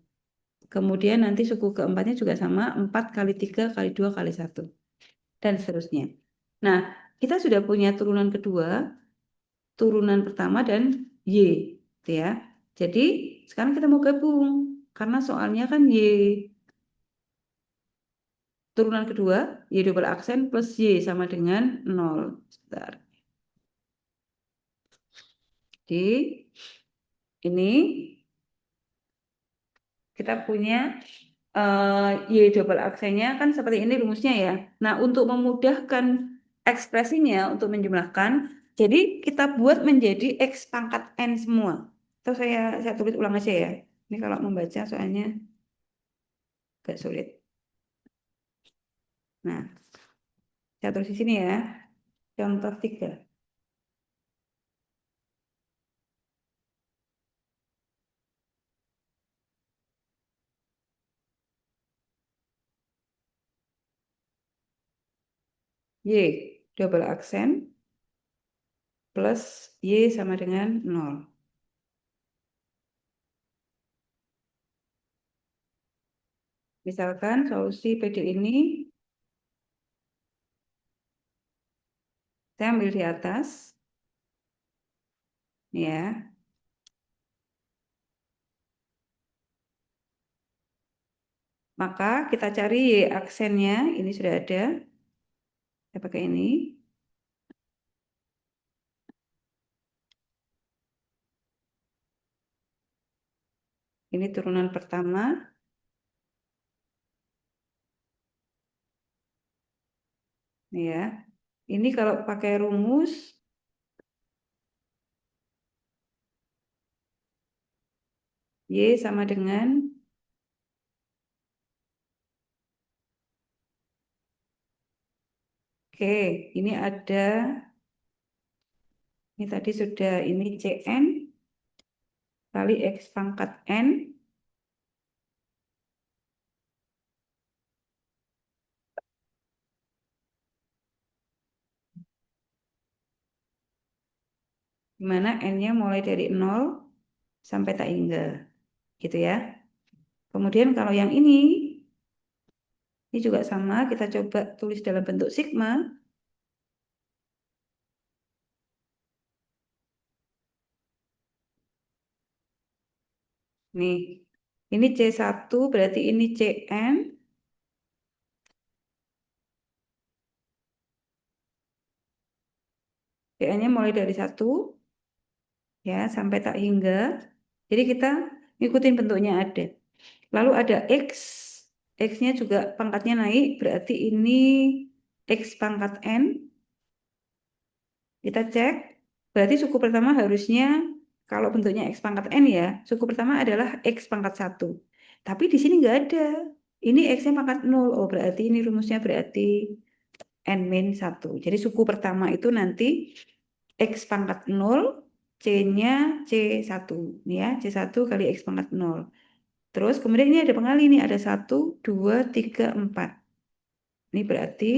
Kemudian nanti suku keempatnya juga sama, 4 kali 3 kali 2 kali 1. Dan seterusnya. Nah, kita sudah punya turunan kedua, turunan pertama, dan Y. Gitu ya. Jadi sekarang kita mau gabung. Karena soalnya kan Y turunan kedua, Y double aksen plus Y sama dengan 0. Sebentar. Jadi ini kita punya Y double aksennya kan seperti ini rumusnya ya. Nah, untuk memudahkan ekspresinya untuk menjumlahkan, jadi kita buat menjadi X pangkat N semua. Atau saya tulis ulang aja ya. Ini kalau membaca soalnya agak sulit. Nah, saya tulis di sini ya. Contoh 3. Y double aksen plus Y sama dengan 0. Misalkan solusi PD ini saya ambil di atas. Ya, maka kita cari Y aksennya, ini sudah ada. Saya pakai ini. Ini turunan pertama. Ya, ini kalau pakai rumus, Y sama dengan, oke, ini ada, ini tadi sudah, ini Cn, kali X pangkat N di mana N-nya mulai dari 0 sampai tak hingga. Gitu ya. Kemudian kalau yang ini juga sama, kita coba tulis dalam bentuk sigma. Nih, ini C1 berarti ini Cn. Cn-nya mulai dari 1 ya sampai tak hingga. Jadi kita ngikutin bentuknya ada. Lalu ada X. X-nya juga pangkatnya naik, berarti ini X pangkat N. Kita cek, berarti suku pertama harusnya kalau bentuknya X pangkat N ya, suku pertama adalah X pangkat 1. Tapi di sini nggak ada. Ini X-nya pangkat 0. Oh, berarti ini rumusnya berarti N-1. Jadi suku pertama itu nanti X pangkat 0, C-nya C1. Ini ya, C1 kali X pangkat 0. Terus kemudian ini ada pengali nih, ada 1, 2, 3, 4. Ini berarti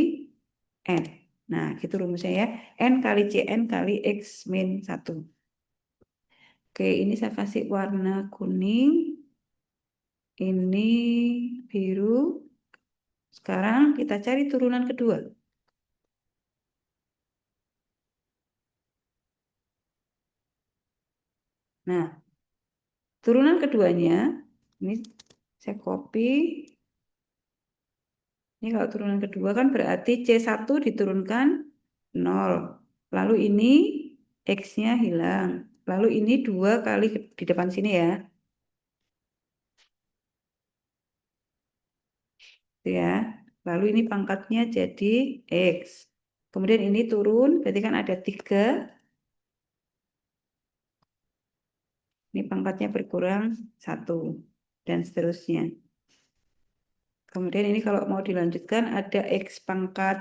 N. Nah, gitu rumusnya ya. N kali Cn kali X min 1. Oke, ini saya kasih warna kuning. Ini biru. Sekarang kita cari turunan kedua. Nah, turunan keduanya, ini saya copy. Ini kalau turunan kedua kan berarti C1 diturunkan 0. Lalu ini X-nya hilang. Lalu ini 2 kali di depan sini ya. Ya. Lalu ini pangkatnya jadi X. Kemudian ini turun, berarti kan ada 3. Ini pangkatnya berkurang 1. Dan seterusnya. Kemudian ini kalau mau dilanjutkan ada X pangkat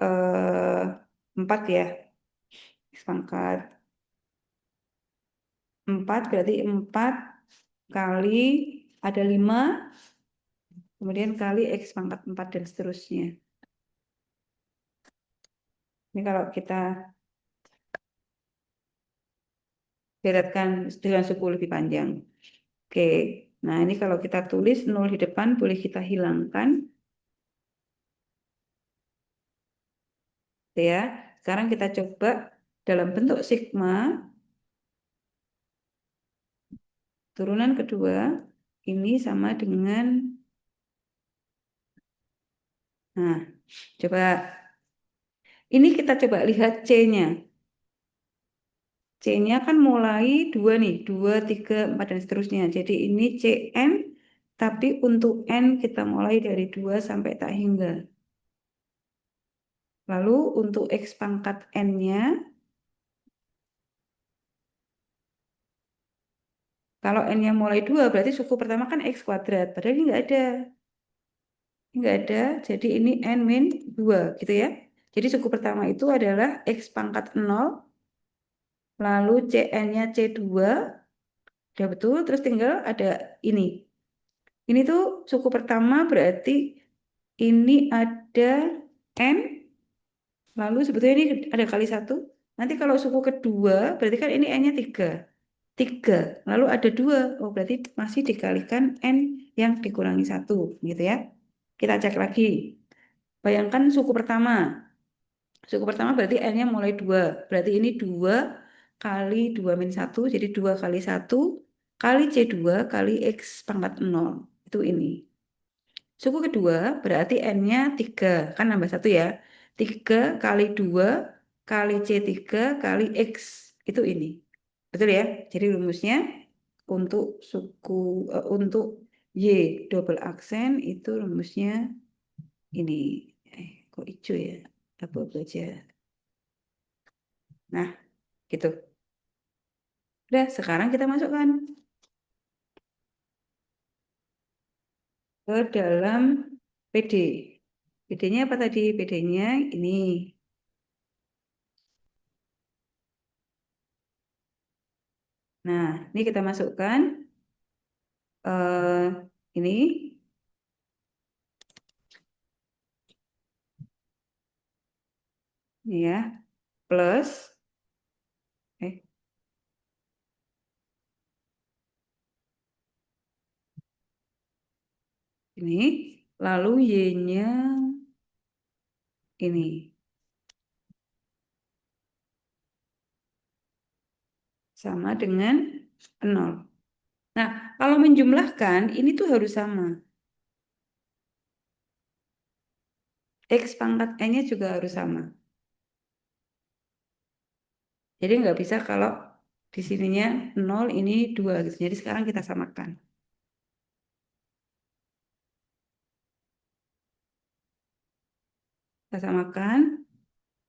4 ya. X pangkat 4 berarti 4 kali ada 5. Kemudian kali X pangkat 4 dan seterusnya. Ini kalau kita beratkan dengan suku lebih panjang. Oke, nah ini kalau kita tulis 0 di depan boleh kita hilangkan. Ya, sekarang kita coba dalam bentuk sigma. Turunan kedua ini sama dengan, nah coba ini kita coba lihat C-nya. C-nya kan mulai 2 nih, 2, 3, 4 dan seterusnya. Jadi ini Cn, tapi untuk N kita mulai dari 2 sampai tak hingga. Lalu untuk X pangkat N-nya, kalau N-nya mulai 2 berarti suku pertama kan X kuadrat. Padahal ini nggak ada. Ini nggak ada, jadi ini N min 2 gitu ya. Jadi suku pertama itu adalah X pangkat 0, lalu Cn-nya C2, udah betul, terus tinggal ada ini. Ini tuh suku pertama berarti ini ada N, lalu sebetulnya ini ada kali 1. Nanti kalau suku kedua, berarti kan ini N-nya 3. 3, lalu ada 2. Oh, berarti masih dikalikan N yang dikurangi 1, gitu ya. Kita cek lagi. Bayangkan suku pertama. Suku pertama berarti N-nya mulai 2. Berarti ini 2 kali 2 min 1. Jadi 2 kali 1 kali C2 kali X pangkat 0. Itu ini. Suku kedua berarti N-nya 3. Kan nambah 1 ya. 3 kali 2 kali C3 kali X. Itu ini. Betul ya? Jadi rumusnya untuk untuk Y double aksen itu rumusnya ini. Kok hijau ya? Apa aja. Nah, gitu. Udah, sekarang kita masukkan ke dalam PD. PD-nya apa tadi? PD-nya ini. Nah, ini kita masukkan ini ya, plus eh ini, lalu Y-nya ini sama dengan 0. Nah, kalau menjumlahkan ini tuh harus sama. X pangkat N-nya juga harus sama. Jadi nggak bisa kalau di sininya 0, ini 2 gitu. Jadi sekarang kita samakan. Kita samakan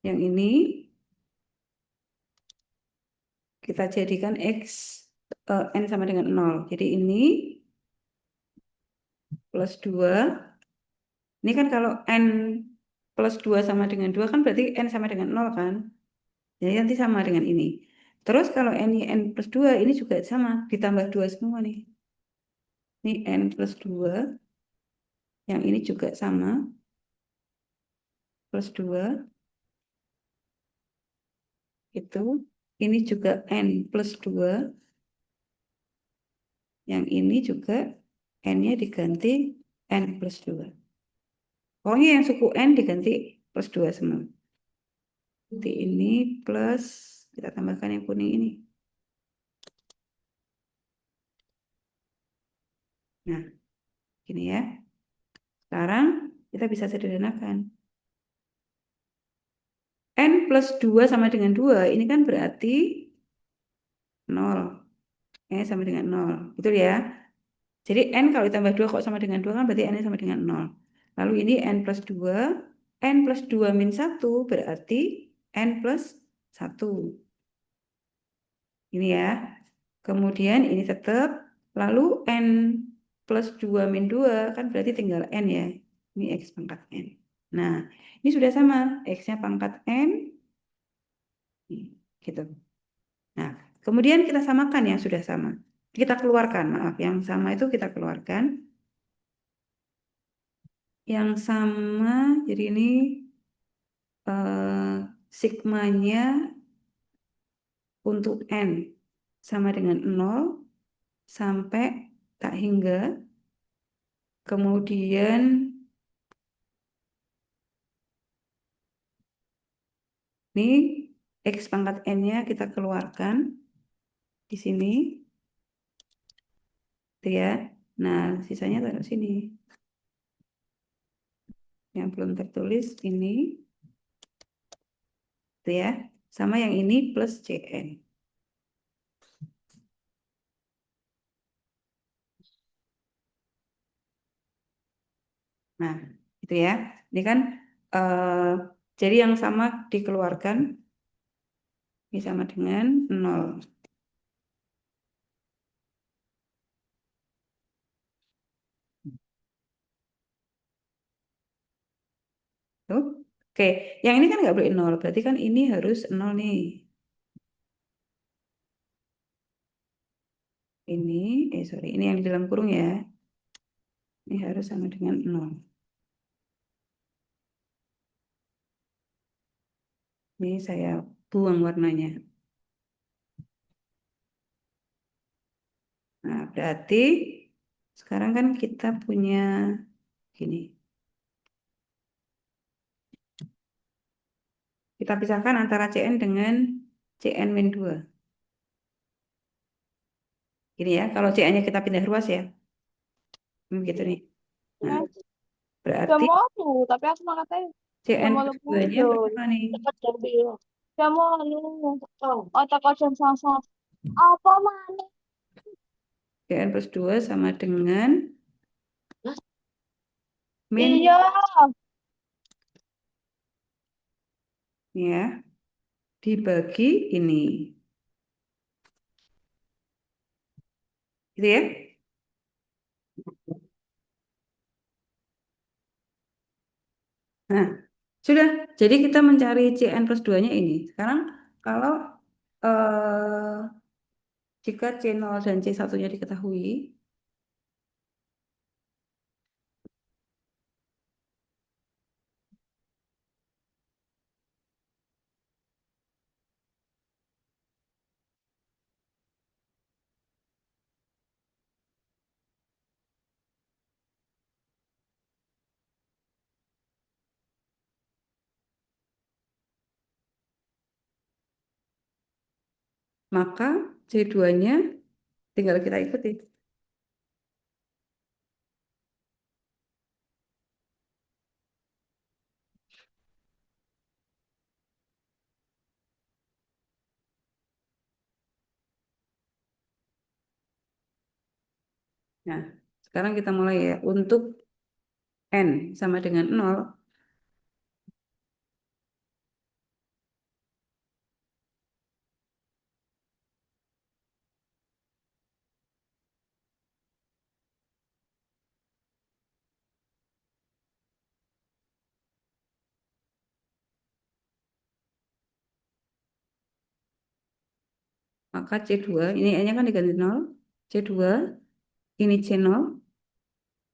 yang ini, kita jadikan X N sama dengan 0. Jadi ini plus 2. Ini kan kalau N plus 2 sama dengan 2 kan berarti N sama dengan 0 kan? Jadi nanti sama dengan ini. Terus kalau N plus 2 ini juga sama, ditambah 2 semua nih. Ini N plus 2, yang ini juga sama, plus 2, itu. Ini juga N plus 2, yang ini juga N-nya diganti N plus 2. Pokoknya yang suku N diganti plus 2 semua. Nanti ini plus, kita tambahkan yang kuning ini. Nah, gini ya. Sekarang kita bisa sederhanakan. N plus 2 sama dengan 2, ini kan berarti 0. Sama dengan 0. Betul ya? Jadi N kalau ditambah 2 kok sama dengan 2 kan berarti N sama dengan 0. Lalu ini N plus 2. N plus 2 min 1 berarti N plus 1. Ini ya. Kemudian ini tetap. Lalu N plus 2 min 2 kan berarti tinggal N ya. Ini X pangkat N. Nah, ini sudah sama. X-nya pangkat N. Gitu. Nah, kemudian kita samakan yang sudah sama. Kita keluarkan, maaf, yang sama itu kita keluarkan. Yang sama, jadi ini sigmanya untuk N sama dengan 0 sampai tak hingga. Kemudian ini X pangkat N-nya kita keluarkan di sini. Gitu ya. Nah, sisanya taruh sini. Yang belum tertulis ini. Gitu ya. Sama yang ini plus CN. Nah, itu ya. Ini kan jadi yang sama dikeluarkan. Ini sama dengan 0. Tuh. Oke, yang ini kan nggak boleh 0. Berarti kan ini harus 0 nih. Ini, sorry, ini yang di dalam kurung ya. Ini harus sama dengan 0. Ini saya buang warnanya. Nah, berarti sekarang kan kita punya gini. Kita pisahkan antara CN dengan CN-2. Gini ya, kalau CN-nya kita pindah ruas ya. Begitu nih. Nah, Gak berarti mau, tapi aku mau katanya gak CN mau plus 2-nya lebih berapa nih? cepat dari gak mau otak kocan sama apa mana CN plus 2 sama dengan min iya ya, dibagi ini. Gitu ya. Nah, sudah. Jadi kita mencari CN plus 2-nya ini. Sekarang kalau Jika C0 dan C1-nya diketahui, maka C2-nya tinggal kita ikuti. Nah, sekarang kita mulai ya. Untuk N sama dengan 0, maka C2, ini N-nya kan diganti 0, C2, ini C0,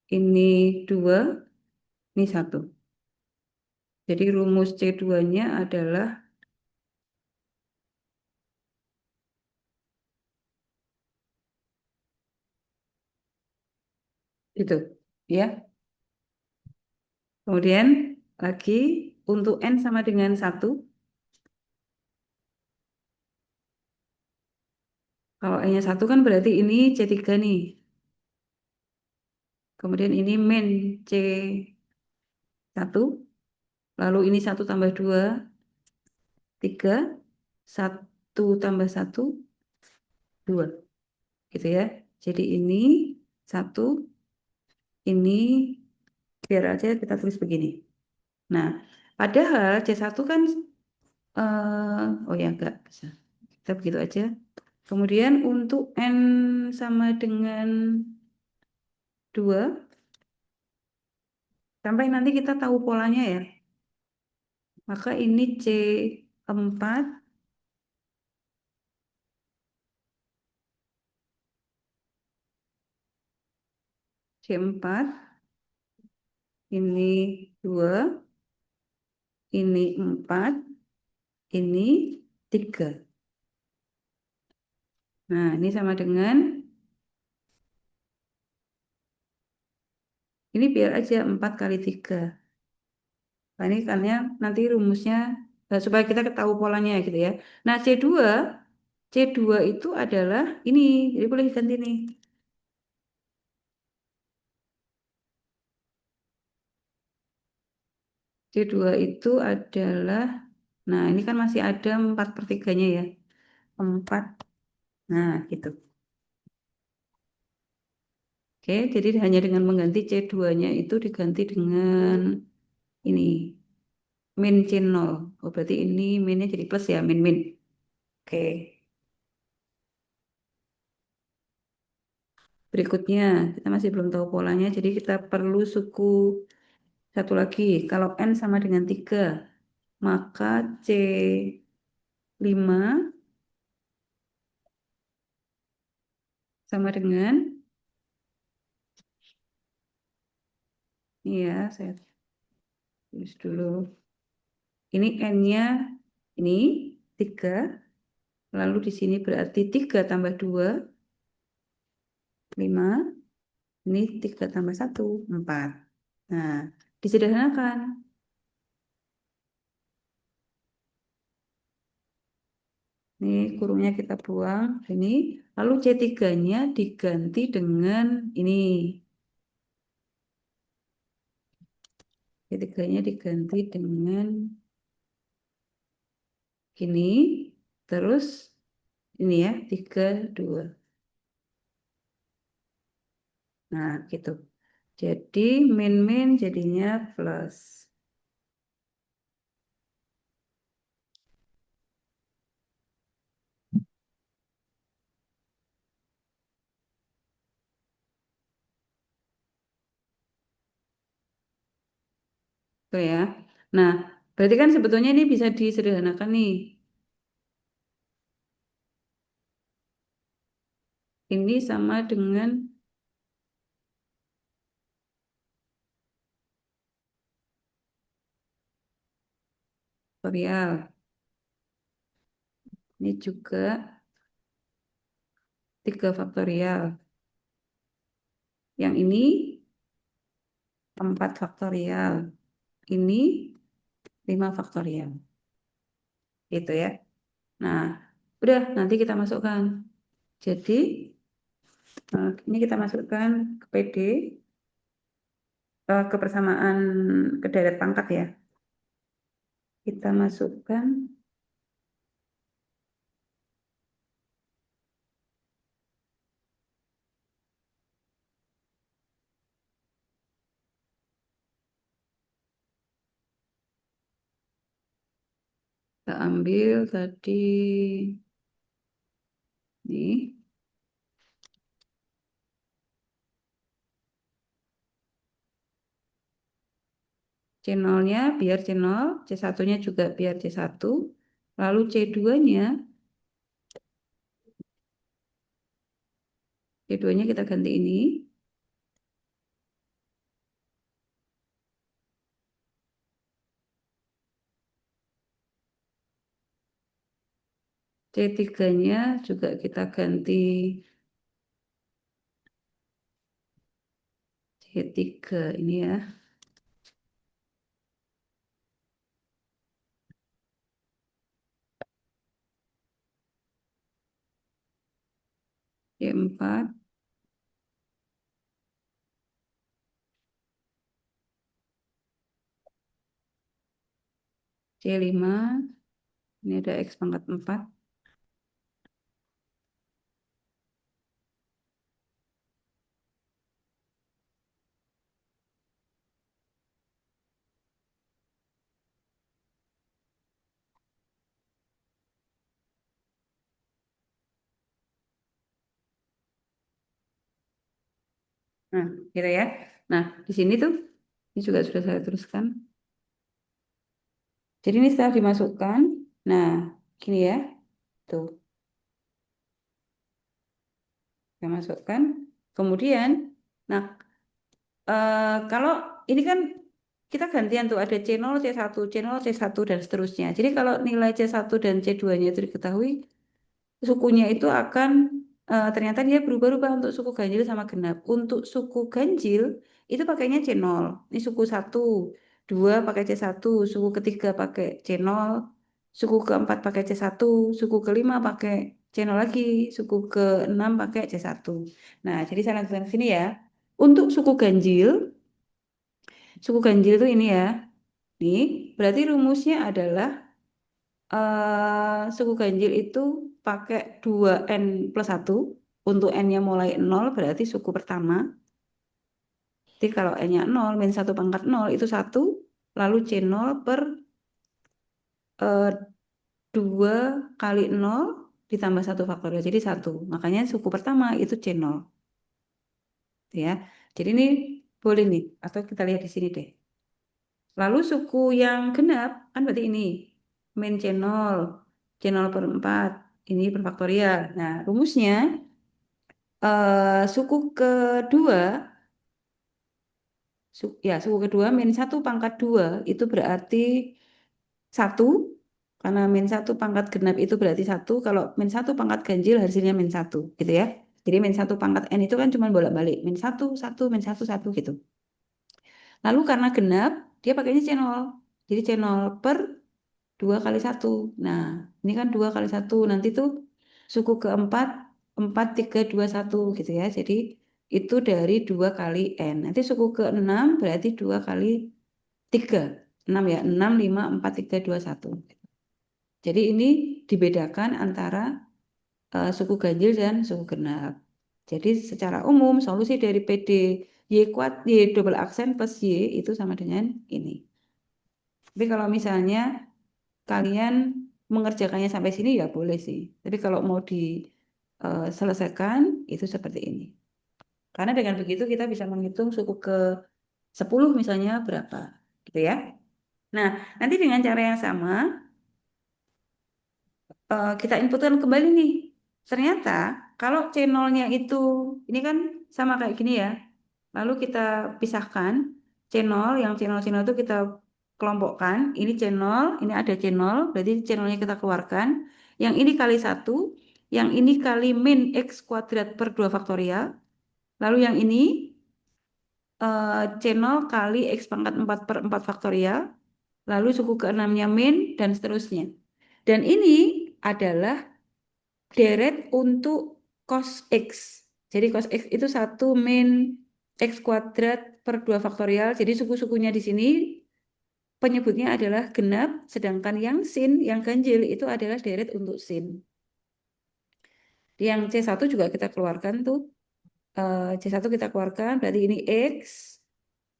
ini 2, ini 1. Jadi rumus C2-nya adalah itu, ya. Kemudian lagi untuk N sama dengan 1, kalau N-nya 1 kan berarti ini C3 nih. Kemudian ini min C1, lalu ini 1 tambah 2, 3, 1 tambah 1, 2. Gitu ya. Jadi ini 1, ini biar aja kita tulis begini. Nah, padahal C1 kan, oh ya enggak bisa. Kita begitu aja. Kemudian untuk N sama dengan 2, sampai nanti kita tahu polanya ya. Maka ini C4, C4, ini 2, ini 4, ini 3. Nah, ini sama dengan, ini biar aja 4 kali 3. Nah, ini karena nanti rumusnya, supaya kita ketahui polanya gitu ya. Nah, C2 itu adalah ini, jadi boleh diganti nih. C2 itu adalah, nah ini kan masih ada 4/3-nya ya. 4, nah gitu. Oke, jadi hanya dengan mengganti C2-nya itu diganti dengan ini, min C0. Oh, berarti ini minnya jadi plus ya, min-min. Oke, berikutnya kita masih belum tahu polanya, jadi kita perlu suku satu lagi. Kalau N sama dengan 3, maka C5 sama dengan, ini ya, saya tulis dulu. Ini N-nya ini 3, lalu di sini berarti 3 tambah 2, 5, ini 3 tambah 1, 4. Nah, disederhanakan. Ini kurungnya kita buang, ini. Lalu C3-nya diganti dengan ini. C3-nya diganti dengan ini. Terus ini ya, 3, 2. Nah, gitu. Jadi min-min jadinya plus. Tuh ya. Nah, berarti kan sebetulnya ini bisa disederhanakan nih. Ini sama dengan faktorial. Ini juga 3 faktorial. Yang ini 4 faktorial. Ini 5 faktorial. Gitu ya. Nah, udah nanti kita masukkan. Jadi, ini kita masukkan ke PD, kebersamaan kederet pangkat ya. Kita masukkan kita ambil tadi nih C0-nya biar C0, C1-nya juga biar C1, lalu C2-nya kita ganti ini, C3-nya juga kita ganti C3 ini ya. C4, C5, ini ada X pangkat 4, nah gitu ya. Nah di sini tuh, ini juga sudah saya teruskan. Jadi ini setelah dimasukkan, nah gini ya, tuh, saya masukkan. Kemudian, nah kalau ini kan kita gantian tuh ada C0, C1, C0, C1 dan seterusnya. Jadi kalau nilai C1 dan C2-nya itu diketahui, sukunya itu akan ternyata dia berubah-ubah untuk suku ganjil sama genap. Untuk suku ganjil itu pakainya C0. Ini suku 1, 2 pakai C1, suku ketiga pakai C0, suku keempat pakai C1, suku kelima pakai C0 lagi, suku keenam pakai C1. Nah, jadi saya langsung ke sini ya. Untuk suku ganjil itu ini ya. Nih, berarti rumusnya adalah suku ganjil itu pakai 2n+1. Untuk n-nya mulai 0 berarti suku pertama. Jadi kalau n-nya 0, min 1 pangkat 0 itu 1. Lalu C0 per 2 kali 0 ditambah 1 faktorial. Jadi 1. Makanya suku pertama itu C0. Ya. Jadi ini boleh nih. Atau kita lihat di sini deh. Lalu suku yang genap kan berarti ini. Min C0. C0 per 4. Ini per faktorial. Nah, rumusnya suku kedua, suku kedua min 1 pangkat 2 itu berarti 1, karena min 1 pangkat genap itu berarti 1, kalau min 1 pangkat ganjil hasilnya min 1, gitu ya. Jadi min 1 pangkat n itu kan cuma bolak-balik, min 1, 1, min 1, 1 gitu. Lalu karena genap, dia pakainya C0. Jadi C0 per 2 kali 1. Nah, ini kan 2 kali 1. Nanti tuh suku keempat, 4, 3, 2, 1 gitu ya. Jadi itu dari 2 kali N. Nanti suku ke-6 berarti 2 kali 3. 6 ya. 6, 5, 4, 3, 2, 1. Jadi ini dibedakan antara suku ganjil dan suku genap. Jadi secara umum solusi dari PD Y double aksen plus Y itu sama dengan ini. Tapi kalau misalnya kalian mengerjakannya sampai sini ya boleh sih. Tapi kalau mau diselesaikan itu seperti ini. Karena dengan begitu kita bisa menghitung suku ke 10 misalnya berapa. Gitu ya. Nah, nanti dengan cara yang sama kita inputkan kembali nih. Ternyata kalau channelnya itu, ini kan sama kayak gini ya. Lalu kita pisahkan channel itu kita kelompokkan. Ini channel, ini ada channel, berarti channelnya kita keluarkan. Yang ini kali 1, yang ini kali min X kuadrat per 2 faktorial. Lalu yang ini channel kali X pangkat 4 per 4 faktorial. Lalu suku ke-6-nya min, dan seterusnya. Dan ini adalah deret untuk cos X. Jadi cos X itu 1 min X kuadrat per 2 faktorial. Jadi suku-sukunya di sini penyebutnya adalah genap, sedangkan yang sin, yang ganjil itu adalah deret untuk sin. Yang C1 juga kita keluarkan tuh. C1 kita keluarkan, berarti ini X,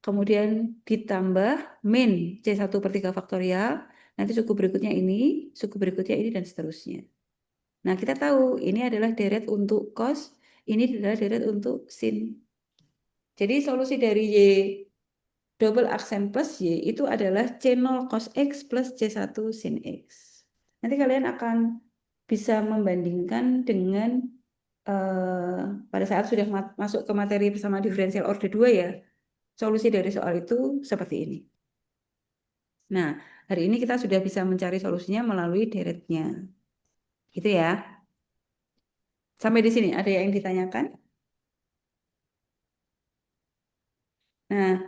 kemudian ditambah min C1 per 3 faktorial. Nanti suku berikutnya ini, dan seterusnya. Nah, kita tahu ini adalah deret untuk cos, ini adalah deret untuk sin. Jadi solusi dari Y double aksen plus Y itu adalah C0 cos X plus C1 sin X. Nanti kalian akan bisa membandingkan dengan pada saat sudah masuk ke materi bersama diferensial orde 2 ya. Solusi dari soal itu seperti ini. Nah, hari ini kita sudah bisa mencari solusinya melalui deretnya. Gitu ya. Sampai di sini ada yang ditanyakan? Nah,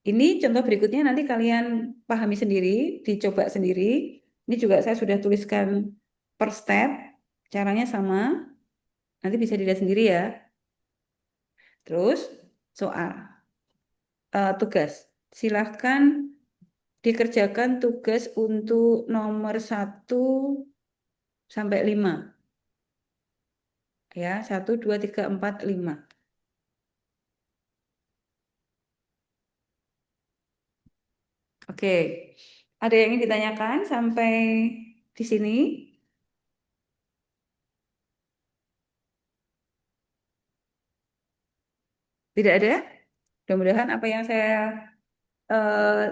ini contoh berikutnya nanti kalian pahami sendiri, dicoba sendiri. Ini juga saya sudah tuliskan per step, caranya sama. Nanti bisa dilihat sendiri ya. Terus soal tugas. Silahkan dikerjakan tugas untuk nomor 1 sampai 5. Ya, 1, 2, 3, 4, 5. Oke, ada yang ingin ditanyakan sampai di sini? Tidak ada? Mudah-mudahan apa yang saya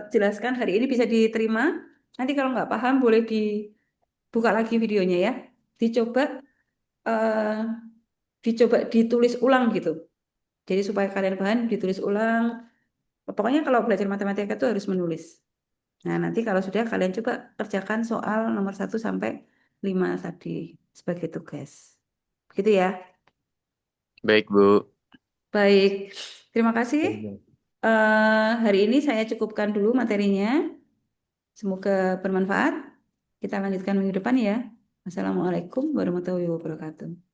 jelaskan hari ini bisa diterima. Nanti kalau nggak paham boleh dibuka lagi videonya ya. Dicoba eh, dicoba ditulis ulang gitu. Jadi supaya kalian paham ditulis ulang. Pokoknya kalau belajar matematika itu harus menulis. Nah, nanti kalau sudah kalian coba kerjakan soal nomor 1 sampai 5 tadi sebagai tugas. Begitu ya. Baik, Bu. Baik, terima kasih. Hari ini saya cukupkan dulu materinya. Semoga bermanfaat. Kita lanjutkan minggu depan ya. Wassalamualaikum warahmatullahi wabarakatuh.